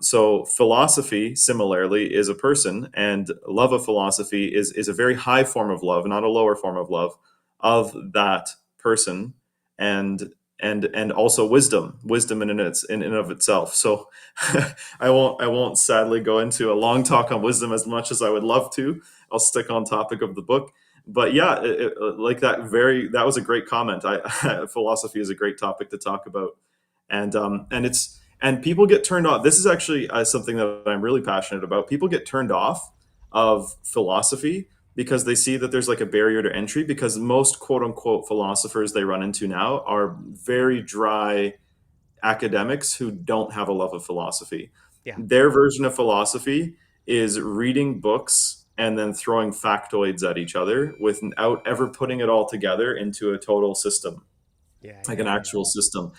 So philosophy, similarly, is a person, and love of philosophy is a very high form of love, not a lower form of love, of that person, and and also wisdom in and of itself. So I won't sadly go into a long talk on wisdom as much as I would love to. I'll stick on topic of the book. But yeah, like that was a great comment. Philosophy is a great topic to talk about, and people get turned off. This is actually something that I'm really passionate about. People get turned off of philosophy because they see that there's like a barrier to entry, because most quote unquote philosophers they run into now are very dry academics who don't have a love of philosophy. Yeah. Their version of philosophy is reading books and then throwing factoids at each other without ever putting it all together into a total system, Yeah. like Yeah. an Yeah. actual system.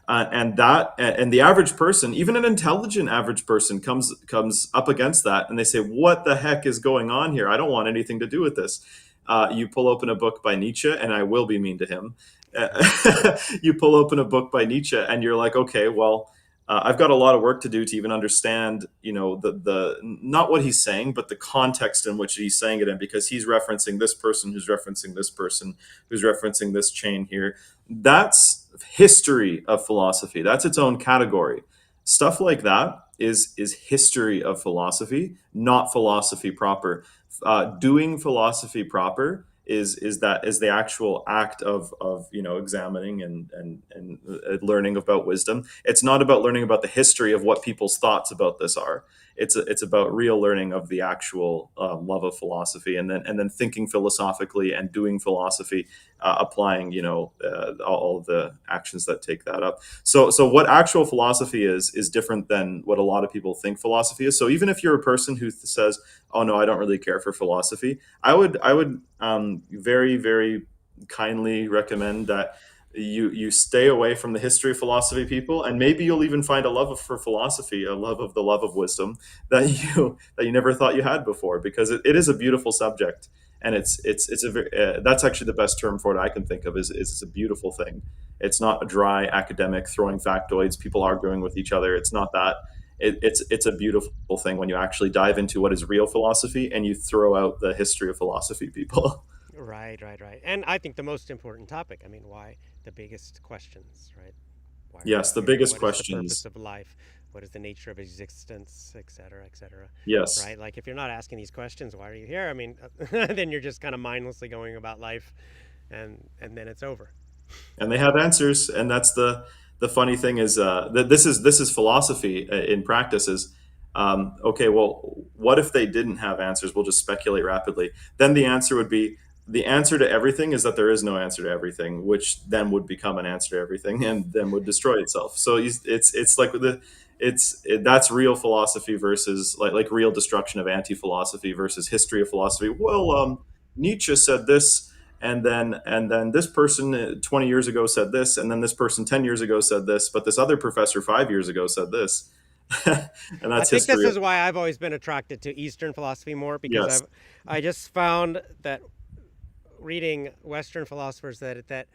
And the average person, even an intelligent average person, comes up against that, and they say, "What the heck is going on here? I don't want anything to do with this." You pull open a book by Nietzsche, and I will be mean to him. You pull open a book by Nietzsche, and you're like, "Okay, well, I've got a lot of work to do to even understand, the not what he's saying, but the context in which he's saying it in, because he's referencing this person, who's referencing this person, who's referencing this chain here." That's history of philosophy. That's its own category. Stuff like that is history of philosophy, not philosophy proper. Doing philosophy proper is the actual act of examining and learning about wisdom. It's not about learning about the history of what people's thoughts about this are. It's about real learning of the actual love of philosophy, and then thinking philosophically and doing philosophy, applying all of the actions that take that up. So what actual philosophy is different than what a lot of people think philosophy is. So even if you're a person who says, "Oh no, I don't really care for philosophy," I would very, very kindly recommend that you stay away from the history of philosophy people, and maybe you'll even find a for philosophy, a love of wisdom that you never thought you had before, because it is a beautiful subject, and it's a very, that's actually the best term for it I can think of, is it's a beautiful thing. It's not a dry academic throwing factoids, people arguing with each other. It's not that. It's a beautiful thing when you actually dive into what is real philosophy and you throw out the history of philosophy people. Right, right, right. And I think the most important topic, I mean, why the biggest questions, right? Why are we Yes, the here? biggest What is the purpose questions. of life? What is the nature of existence, et cetera, et cetera? Yes, Right? Like, if you're not asking these questions, why are you here? I mean, then you're just kind of mindlessly going about life, and then it's over. and they have answers, and that's the funny thing is that this is philosophy in practice. Is okay, well, what if they didn't have answers? We'll just speculate rapidly. Then the answer would be, the answer to everything is that there is no answer to everything, which then would become an answer to everything, and then would destroy itself. So it's like that's real philosophy versus like real destruction of anti-philosophy versus history of philosophy. Well, Nietzsche said this, and then this person 20 years ago said this, and then this person 10 years ago said this, but this other professor 5 years ago said this. And I that's think this history of, is why I've always been attracted to Eastern philosophy more, because yes. I just found that reading Western philosophers that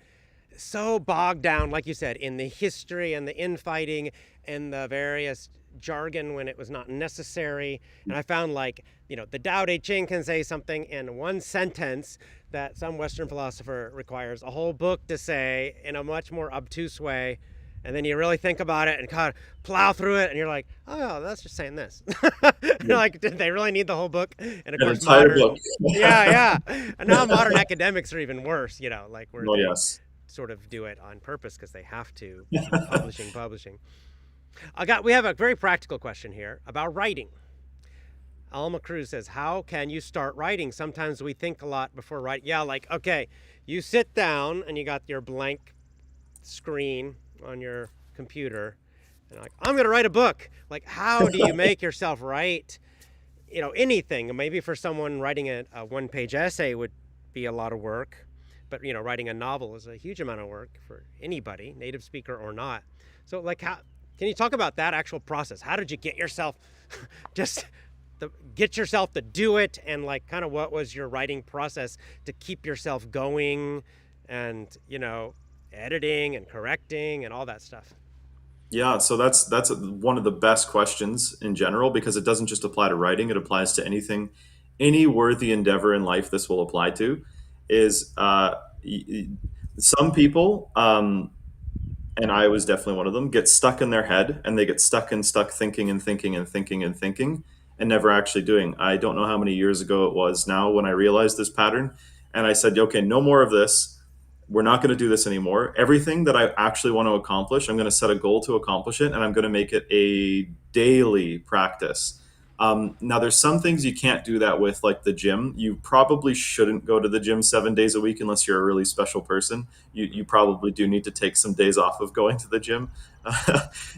so bogged down, like you said, in the history and the infighting and the various jargon when it was not necessary. And I found, like, the Tao Te Ching can say something in one sentence that some Western philosopher requires a whole book to say in a much more obtuse way. And then you really think about it and kind of plow through it, and you're like, oh, that's just saying this. Yeah, Like, did they really need the whole book? And of an course, entire book. yeah. And now modern academics are even worse, like where Oh, they yes. sort of do it on purpose because they have to keep publishing. We have a very practical question here about writing. Alma Cruz says, how can you start writing? Sometimes we think a lot before writing. Yeah, like, okay, you sit down and you got your blank screen on your computer and like, I'm going to write a book. Like, how do you make yourself write, anything? Maybe for someone writing a one-page essay would be a lot of work, but, writing a novel is a huge amount of work for anybody, native speaker or not. So, like, how can you talk about that actual process? How did you get yourself just get yourself to do it, and like kind of what was your writing process to keep yourself going, and editing and correcting and all that stuff? Yeah, so that's one of the best questions in general because it doesn't just apply to writing; it applies to anything, any worthy endeavor in life. This will apply to is y- y- some people, and I was definitely one of them, get stuck in their head and they get stuck thinking and thinking and thinking and thinking and never actually doing. I don't know how many years ago it was now when I realized this pattern, and I said, okay, no more of this. We're not going to do this anymore. Everything that I actually want to accomplish, I'm going to set a goal to accomplish it, and I'm going to make it a daily practice. Now, there's some things you can't do that with, like the gym. You probably shouldn't go to the gym 7 days a week unless you're a really special person. You probably do need to take some days off of going to the gym.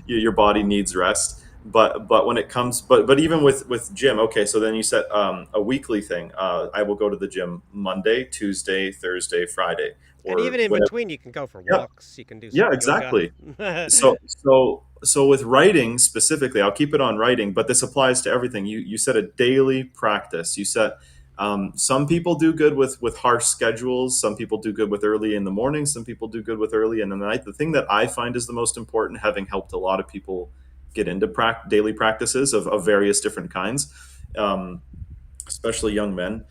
Your body needs rest. But when it comes, but even with gym, okay. So then you set a weekly thing. I will go to the gym Monday, Tuesday, Thursday, Friday, And or even in whatever. between, you can go for Yeah, walks. You can do yeah, some yoga. exactly. So with writing specifically, I'll keep it on writing, but this applies to everything. You set a daily practice. You set some people do good with harsh schedules. Some people do good with early in the morning. Some people do good with early in the night. The thing that I find is the most important, having helped a lot of people get into daily practices of various different kinds, um, especially young men.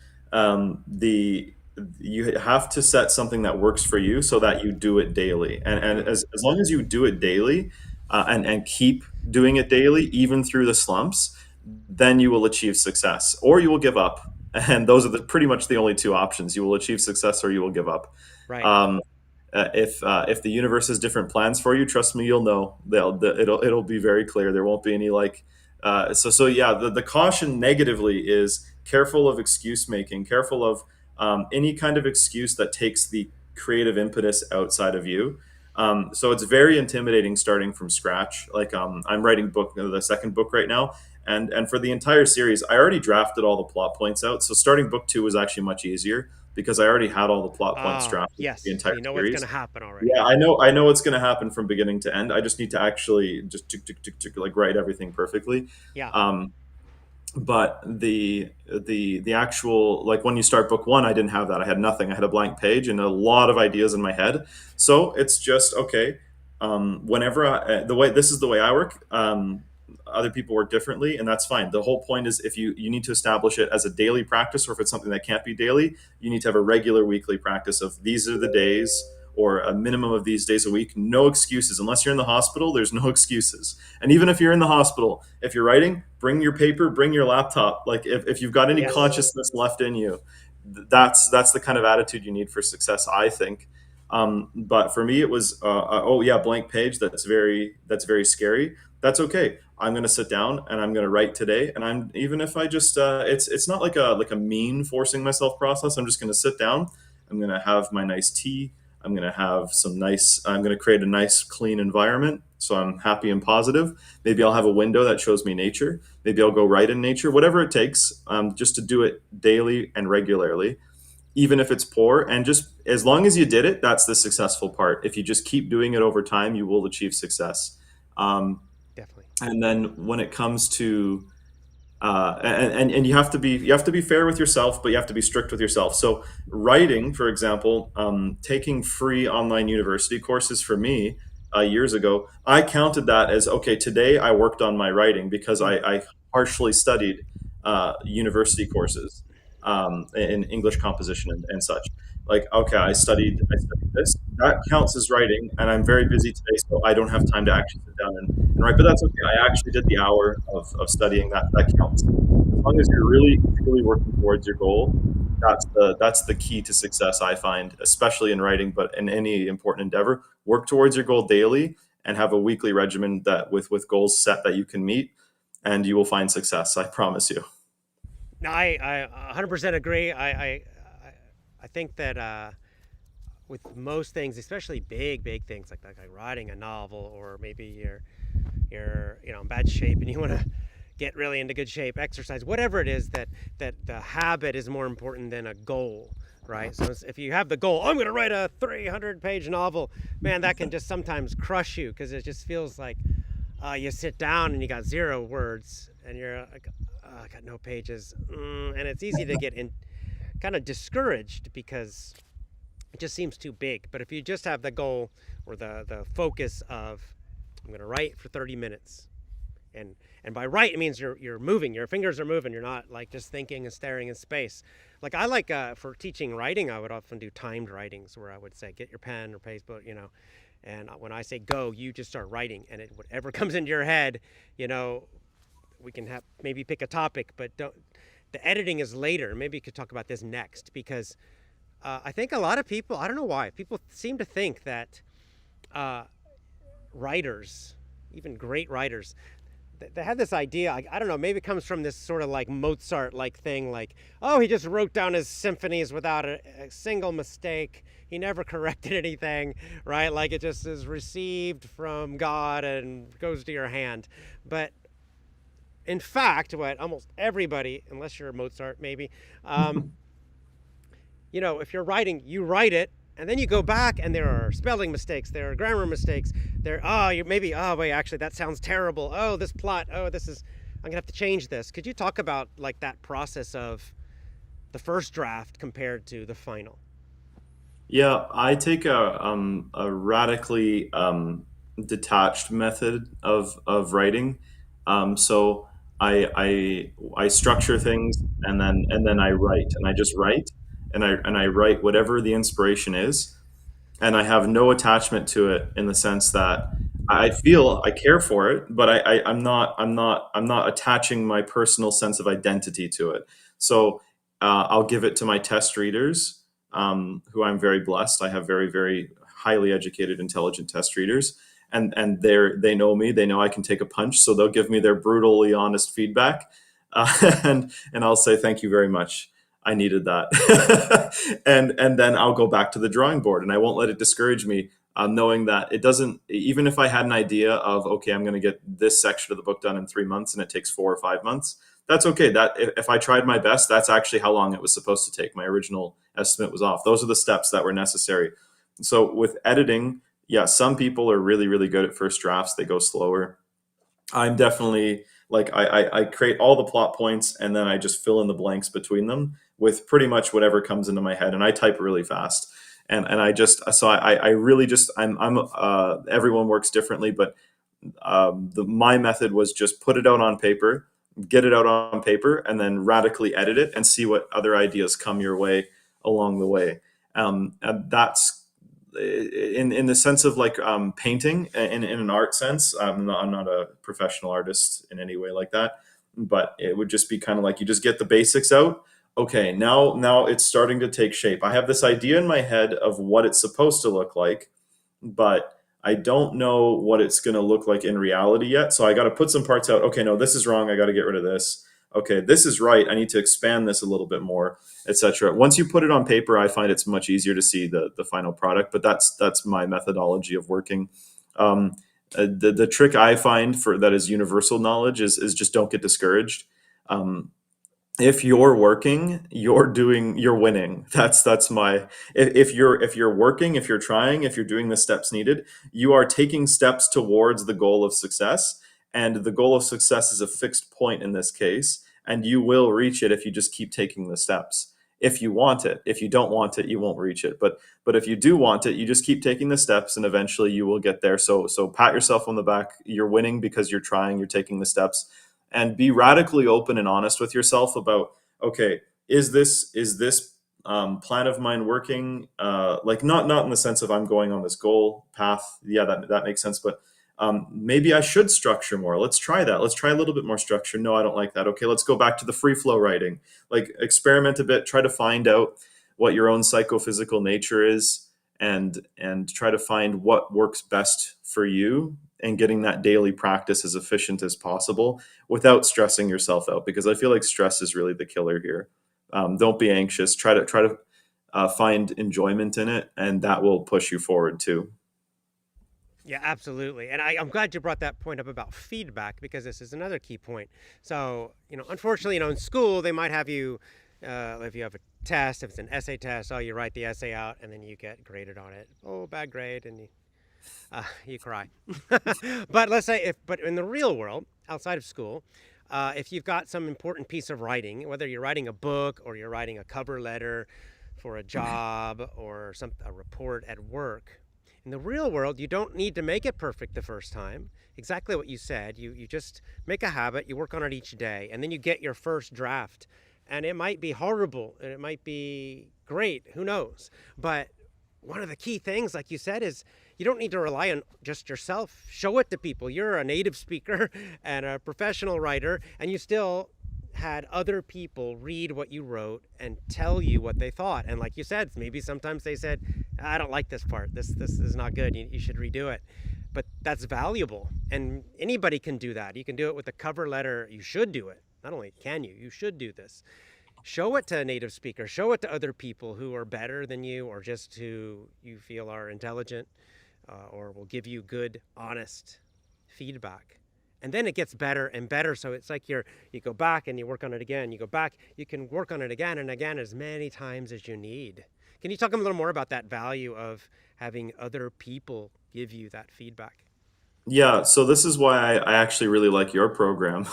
The You have to set something that works for you so that you do it daily, and Mm, as long as you do it daily, and keep doing it daily even through the slumps, then you will achieve success or you will give up, and those are pretty much the only two options. You will achieve success or you will give up. right. um, if the universe has different plans for you, trust me, you'll know. It'll be very clear. There won't be any like so yeah. The caution negatively is careful of excuse making. Careful of any kind of excuse that takes the creative impetus outside of you. So it's very intimidating starting from scratch. Like I'm writing the second book right now, and for the entire series, I already drafted all the plot points out. So starting book two was actually much easier because I already had all the plot points Ah, drafted for the yes. entire You know what's going to series. happen already. Yeah, I know what's going to happen from beginning to end. I just need to actually just tick, like write everything perfectly. Yeah. Um, but the actual, like when you start book one, I didn't have that. I had nothing. I had a blank page and a lot of ideas in my head. So it's just okay. Whenever the way this is the way I work. Other people work differently, and that's fine. The whole point is, if you need to establish it as a daily practice, or if it's something that can't be daily, you need to have a regular weekly practice of these are the days, or a minimum of these days a week. No excuses. Unless you're in the hospital, there's no excuses. And even if you're in the hospital, if you're writing, bring your paper, bring your laptop. Like if you've got any Yes. consciousness left in you, that's the kind of attitude you need for success, I think. But for me, it was oh yeah, blank page. That's very scary. That's okay. I'm going to sit down and I'm going to write today. And I'm even if I just it's not like a mean forcing myself process. I'm just going to sit down. I'm going to have my nice tea. I'm going to create a nice clean environment so I'm happy and positive. Maybe I'll have a window that shows me nature. Maybe I'll go write in nature, whatever it takes, just to do it daily and regularly, even if it's poor. And just as long as you did it, that's the successful part. If you just keep doing it over time, you will achieve success. Um, Definitely. and then when it comes to and you have to be fair with yourself, but you have to be strict with yourself. So writing, for example, taking free online university courses for me years ago, I counted that as okay. Today I worked on my writing because Mm, I partially studied university courses in English composition and such. Like okay, I studied this. That counts as writing, and I'm very busy today, so I don't have time to actually sit down and write. But that's okay. I actually did the hour of studying. That counts. As long as you're really truly working towards your goal, that's the key to success, I find, especially in writing, but in any important endeavor. Work towards your goal daily and have a weekly regimen that with goals set that you can meet, and you will find success. I promise you. no, I 100% agree. I think that with most things, especially big things like writing a novel, or maybe you're in bad shape and you want to get really into good shape, exercise, whatever it is, that the habit is more important than a goal, right? So if you have the goal, I'm going to write a 300-page novel, man, that can just sometimes crush you because it just feels like you sit down and you got 0 words and you're like, I got no pages, and it's easy to get in kind of discouraged because it just seems too big. But if you just have the goal or the focus of I'm going to write for 30 minutes. And by write, it means you're moving. Your fingers are moving. You're not like just thinking and staring in space. Like I like for teaching writing, I would often do timed writings where I would say, get your pen or paper, and when I say go, you just start writing, and whatever comes into your head, we can maybe pick a topic, but don't. The editing is later. Maybe you could talk about this next, because I think a lot of people, I don't know why, people seem to think that writers, even great writers, they have this idea, I don't know, maybe it comes from this sort of like Mozart-like thing, like, oh, he just wrote down his symphonies without a single mistake. He never corrected anything, right? Like it just is received from God and goes to your hand. But in fact, what almost everybody, unless you're Mozart maybe, if you're writing, you write it, and then you go back, and there are spelling mistakes, there are grammar mistakes, wait, actually, that sounds terrible. Oh, this plot, I'm gonna have to change this. Could you talk about like that process of the first draft compared to the final? Yeah, I take a radically detached method of writing. So I structure things, and then I write, and I just write, and I write whatever the inspiration is, and I have no attachment to it in the sense that I feel I care for it, but I'm not attaching my personal sense of identity to it. So I'll give it to my test readers, who I'm very blessed. I have very, very highly educated, intelligent test readers, and they know me. They know I can take a punch, so they'll give me their brutally honest feedback, and I'll say thank you very much. I needed that. And then I'll go back to the drawing board, and I won't let it discourage me, knowing that it doesn't, even if I had an idea of, okay, I'm going to get this section of the book done in 3 months and it takes 4 or 5 months, that's okay. That if I tried my best, that's actually how long it was supposed to take. My original estimate was off. Those are the steps that were necessary. So with editing, yeah, some people are really, really good at first drafts. They go slower. I'm definitely like I create all the plot points, and then I just fill in the blanks between them with pretty much whatever comes into my head, and I type really fast. And I really just I'm everyone works differently, but my method was just put it out on paper, get it out on paper, and then radically edit it and see what other ideas come your way along the way. And that's in the sense of like painting in an art sense. I'm not a professional artist in any way like that, but it would just be kind of like you just get the basics out. Okay, now it's starting to take shape. I have this idea in my head of what it's supposed to look like, but I don't know what it's going to look like in reality yet. So I got to put some parts out. Okay, no, this is wrong. I got to get rid of this. Okay, this is right. I need to expand this a little bit more, etc. Once you put it on paper, I find it's much easier to see the final product. But that's my methodology of working. The trick I find for that is universal knowledge is just don't get discouraged. If you're working, you're winning. That's my, if you're working, if you're trying, if you're doing the steps needed, you are taking steps towards the goal of success. And the goal of success is a fixed point in this case, and you will reach it if you just keep taking the steps. If you want it. If you don't want it, you won't reach it. But if you do want it, you just keep taking the steps, and eventually you will get there. So pat yourself on the back. You're winning because you're trying, you're taking the steps, and be radically open and honest with yourself about, okay, is this plan of mine working? Like not in the sense of I'm going on this goal path. Yeah, that makes sense. But maybe I should structure more. Let's try that. Let's try a little bit more structure. No, I don't like that. Okay, let's go back to the free flow writing. Like experiment a bit. Try to find out what your own psychophysical nature is, and try to find what works best for you, and getting that daily practice as efficient as possible without stressing yourself out, because I feel like stress is really the killer here. Don't be anxious. Try to find enjoyment in it, and that will push you forward too. Yeah, absolutely. And I'm glad you brought that point up about feedback, because this is another key point. So, unfortunately, in school, they might have you, if you have a test, if it's an essay test, you write the essay out and then you get graded on it. Oh, bad grade. And you cry. But but in the real world, outside of school, if you've got some important piece of writing, whether you're writing a book or you're writing a cover letter for a job or a report at work, In the real world, you don't need to make it perfect the first time. Exactly what you said. You just make a habit, you work on it each day, and then you get your first draft. And it might be horrible and it might be great, who knows? But one of the key things, like you said, is you don't need to rely on just yourself. Show it to people. You're a native speaker and a professional writer, and you still had other people read what you wrote and tell you what they thought. And like you said, maybe sometimes they said, I don't like this part. This is not good. You should redo it. But that's valuable. And anybody can do that. You can do it with a cover letter. You should do it. Not only can you, you should do this. Show it to a native speaker. Show it to other people who are better than you or just who you feel are intelligent or will give you good, honest feedback. And then it gets better and better. So it's like you go back and you work on it again. You go back, you can work on it again and again as many times as you need. Can you talk a little more about that value of having other people give you that feedback? Yeah, so this is why I actually really like your program,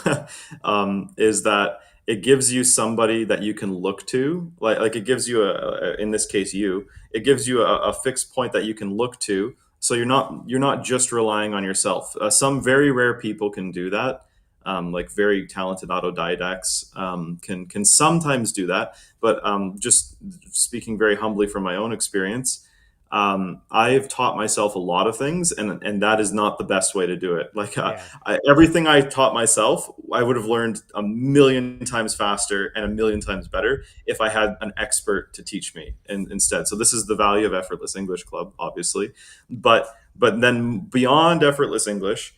is that it gives you somebody that you can look to, like it gives you in this case you, it gives you a fixed point that you can look to. So you're not just relying on yourself. Some very rare people can do that, like very talented autodidacts can sometimes do that. But just speaking very humbly from my own experience, I've taught myself a lot of things, and that is not the best way to do it. Like Yeah. everything I taught myself, I would have learned a million times faster and a million times better if I had an expert to teach me instead. So this is the value of Effortless English Club, obviously, but then beyond Effortless English.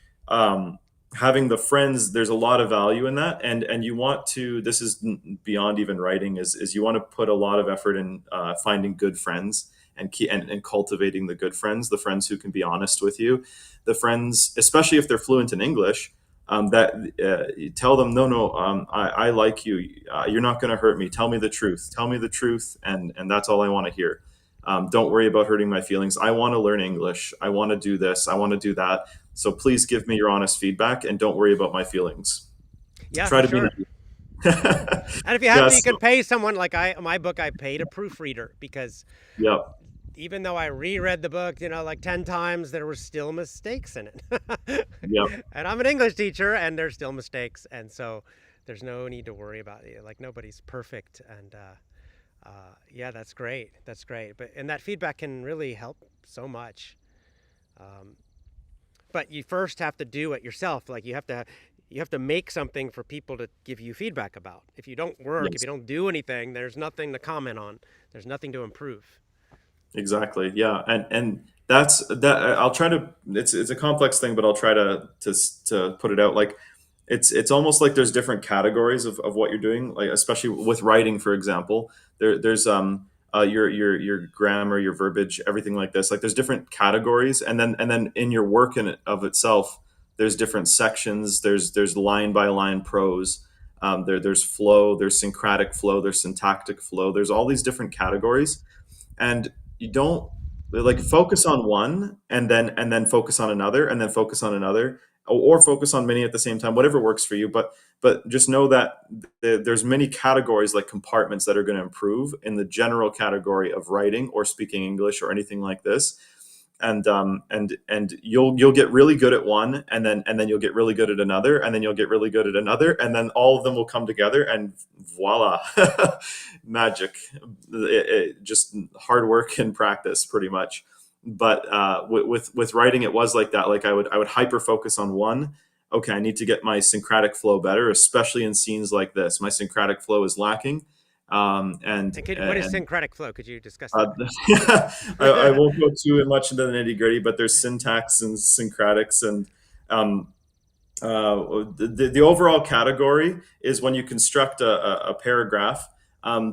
Having the friends, there's a lot of value in that, and you want to, this is beyond even writing, is you want to put a lot of effort in finding good friends and cultivating the good friends, the friends who can be honest with you, the friends, especially if they're fluent in English, that you tell them, no, I like you. You're not going to hurt me. Tell me the truth. Tell me the truth, and that's all I want to hear. Don't worry about hurting my feelings. I want to learn English. I want to do this. I want to do that. So please give me your honest feedback and don't worry about my feelings. Yeah, Try for to be sure. nice. And if you have to, you Yes. can pay someone like my book, I paid a proofreader because Yep. even though I reread the book, like 10 times, there were still mistakes in it. Yep. And I'm an English teacher and there's still mistakes. And so there's no need to worry about it. Like nobody's perfect. And yeah, that's great. That's great. And that feedback can really help so much. Um, but you first have to do it yourself. Like you have to make something for people to give you feedback about. If you don't work, if Yes. you don't do anything, there's nothing to comment on. There's nothing to improve. Exactly. Yeah. And that's that. I'll try to. It's a complex thing, but I'll try to put it out. Like it's almost like there's different categories of what you're doing. Like especially with writing, for example, there's your grammar, your verbiage, everything like this. Like there's different categories, and then in your work in it of itself, there's different sections. There's line by line prose. There's flow. There's syncratic flow. There's syntactic flow. There's all these different categories, and you don't like focus on one and then focus on another and then focus on another, or focus on many at the same time, whatever works for you. But just know that there's many categories, like compartments, that are going to improve in the general category of writing or speaking English or anything like this. And you'll get really good at one, and then you'll get really good at another, and then you'll get really good at another, and then all of them will come together, and voila, magic. Just hard work and practice, pretty much. But with writing, it was like that. Like I would hyper focus on one. Okay, I need to get my syncratic flow better, especially in scenes like this. My syncratic flow is lacking, and What is and syncretic flow? Could you discuss uh, that? I won't go too much into the nitty gritty, but there's syntax and syncratics, and um, the overall category is when you construct a paragraph.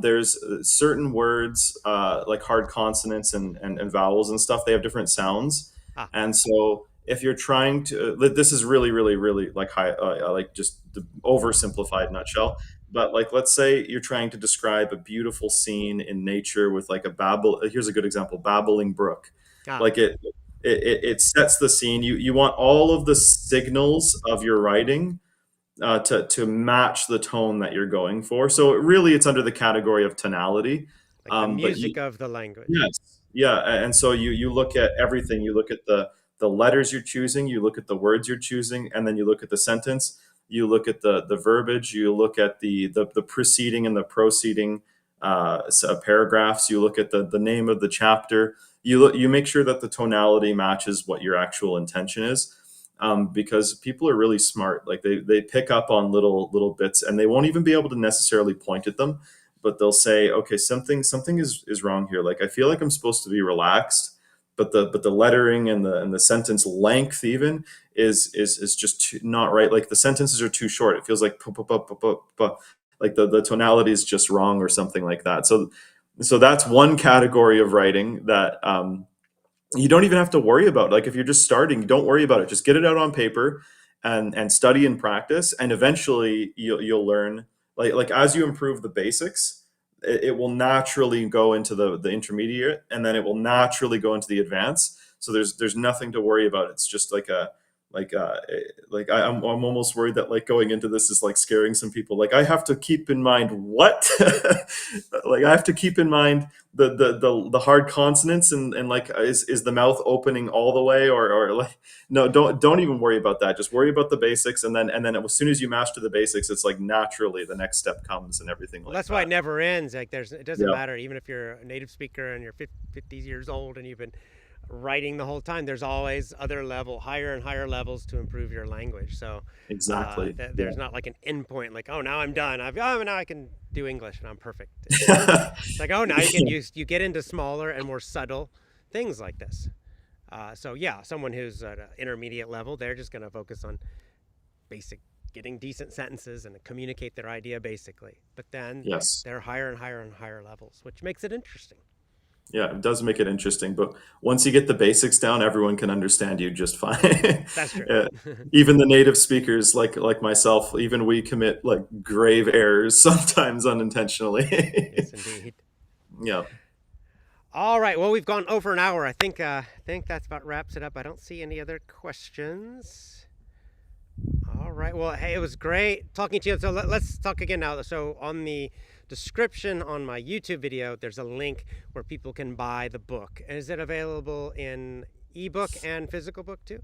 There's certain words, like hard consonants and vowels and stuff. They have different sounds, Ah, and so if you're trying to, this is really, really, really like high, like just the oversimplified nutshell. But like, let's say you're trying to describe a beautiful scene in nature with like a babble. Here's a good example: babbling brook. ah, Like it sets the scene. You want all of the signals of your writing to match the tone that you're going for. So really, it's under the category of tonality. like the But music of the language. yes, Yeah, and so you look at everything. You look at the letters you're choosing, you look at the words you're choosing, and then you look at the sentence. You look at the verbiage. You look at the preceding and the proceeding paragraphs. You look at the name of the chapter. You make sure that the tonality matches what your actual intention is. Because people are really smart. Like they pick up on little bits, and they won't even be able to necessarily point at them, but they'll say, okay, something is wrong here. Like I feel like I'm supposed to be relaxed, but the lettering and the sentence length even is just not right. Like the sentences are too short. It feels like like the tonality is just wrong or something like that. So that's one category of writing that you don't even have to worry about. Like if you're just starting, don't worry about it. Just get it out on paper and study and practice, and eventually you'll learn. Like as you improve the basics, it will naturally go into the intermediate, and then it will naturally go into the advanced. So there's nothing to worry about. It's just like uh I'm almost worried that like going into this is like scaring some people. Like I have to keep in mind what like I have to keep in mind the hard consonants, and like is the mouth opening all the way, or like no, don't even worry about that. Just worry about the basics, and then as soon as you master the basics, it's like naturally the next step comes and everything Well, like that's why it that. never ends. Like it doesn't Yeah, matter even if you're a native speaker and you're 50 years old and you've been writing the whole time. There's always other higher and higher levels to improve your language. So exactly. there's not like an endpoint. Like, oh, now I'm done. Now I can do English and I'm perfect. Yeah. It's like, oh, now you get into smaller and more subtle things like this. So yeah, someone who's at an intermediate level, they're just going to focus on basic, getting decent sentences and communicate their idea basically. But then Yes. they're higher and higher and higher levels, which makes it interesting. Yeah, it does make it interesting, but once you get the basics down, everyone can understand you just fine. That's true. Uh, Even the native speakers, like myself, even we commit like grave errors sometimes unintentionally. Yes, indeed. Yeah. All right. Well, we've gone over an hour. I think that's about wraps it up. I don't see any other questions. All right. Well, hey, it was great talking to you. So let's talk again now. So on the description on my YouTube video, there's a link where people can buy the book. Is it available in ebook and physical book too?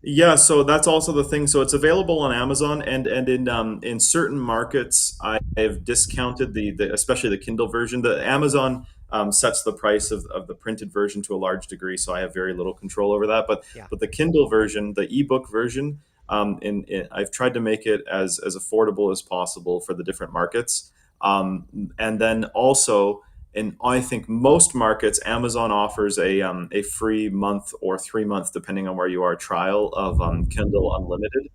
Yeah, so that's also the thing. So it's available on Amazon, and in certain markets, I've discounted the especially the Kindle version. The Amazon sets the price of the printed version to a large degree, so I have very little control over that. But Yeah. but the Kindle version, the ebook version, I've tried to make it as affordable as possible for the different markets. And then also in I think most markets, Amazon offers a free month or 3 month, depending on where you are, trial of Kindle Unlimited.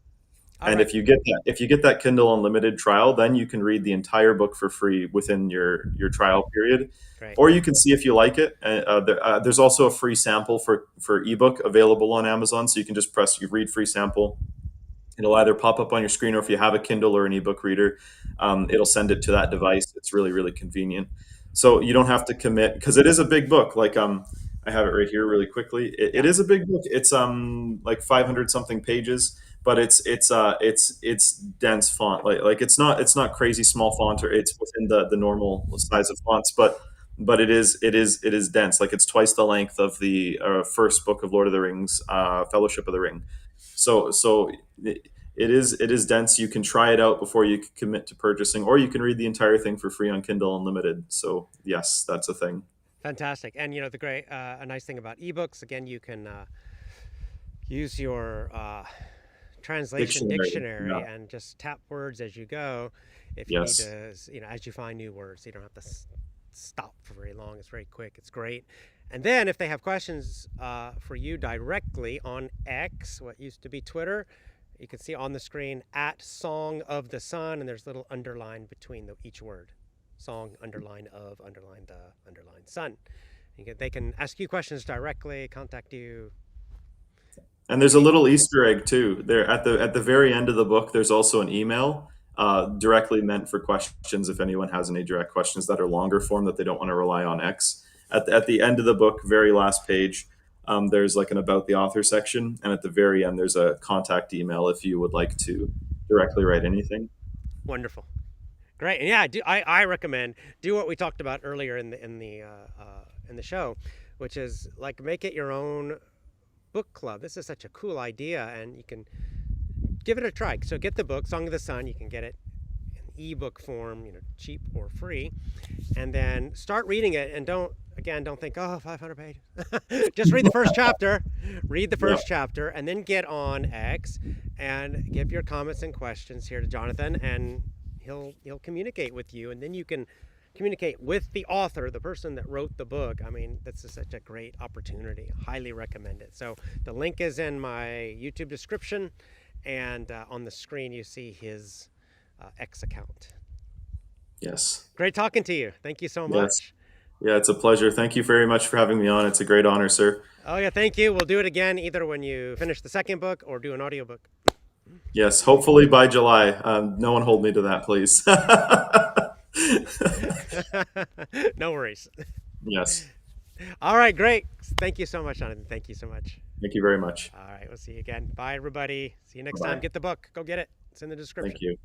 All And right. if you get that Kindle Unlimited trial, then you can read the entire book for free within your trial period, Great. or you can see if you like it. There's also a free sample for ebook available on Amazon, so you can just press you read free sample. It'll either pop up on your screen, or if you have a Kindle or an ebook reader, it'll send it to that device. It's really, really convenient. So you don't have to commit, because it is a big book. Like I have it right here really quickly. It Yeah. is a big book. It's like 500 something pages, but it's dense font. Like it's not crazy small font, or it's within the normal size of fonts, but it is dense. Like it's twice the length of the first book of Lord of the Rings, Fellowship of the Ring. So it is dense. You can try it out before you commit to purchasing, or you can read the entire thing for free on Kindle Unlimited. So yes, that's a thing. Fantastic. And a nice thing about ebooks, again, you can use your translation Dictionary. dictionary Yeah. and just tap words as you go. If you need Yes. to, as you find new words, you don't have to stop for very long. It's very quick. It's great. And then if they have questions for you directly on X, what used to be Twitter, you can see on the screen at Song of the Sun, and there's a little underline between each word. Song, underline of, underline the, underline sun. They can ask you questions directly, contact you. And there's a little Easter egg too. There at the very end of the book, there's also an email directly meant for questions. If anyone has any direct questions that are longer form that they don't want to rely on X, at the end of the book, very last page, there's like an about the author section, and at the very end, there's a contact email if you would like to directly write anything. Wonderful. Great. And yeah, I recommend do what we talked about earlier in the show. which is like make it your own book club. This is such a cool idea, and you can give it a try. So get the book, Song of the Sun. You can get it in ebook form, cheap or free, and then start reading it. And don't think, oh, 500 pages. Just read the first chapter. Read the first chapter, and then get on X and give your comments and questions here to Jonathon, and he'll communicate with you, and then you can communicate with the author, the person that wrote the book. I mean, this is such a great opportunity. Highly recommend it. So the link is in my YouTube description, and on the screen you see his X account. Yes. Great talking to you. Thank you so much. Yeah, it's a pleasure. Thank you very much for having me on. It's a great honor, sir. Oh yeah, thank you. We'll do it again either when you finish the second book or do an audiobook. Yes, hopefully by July. No one hold me to that, please. No worries. Yes. All right, great. Thank you so much, Jonathan. Thank you so much. Thank you very much. All right, we'll see you again. Bye, everybody. See you next Bye-bye. time. Get the book. Go get it. It's in the description. Thank you.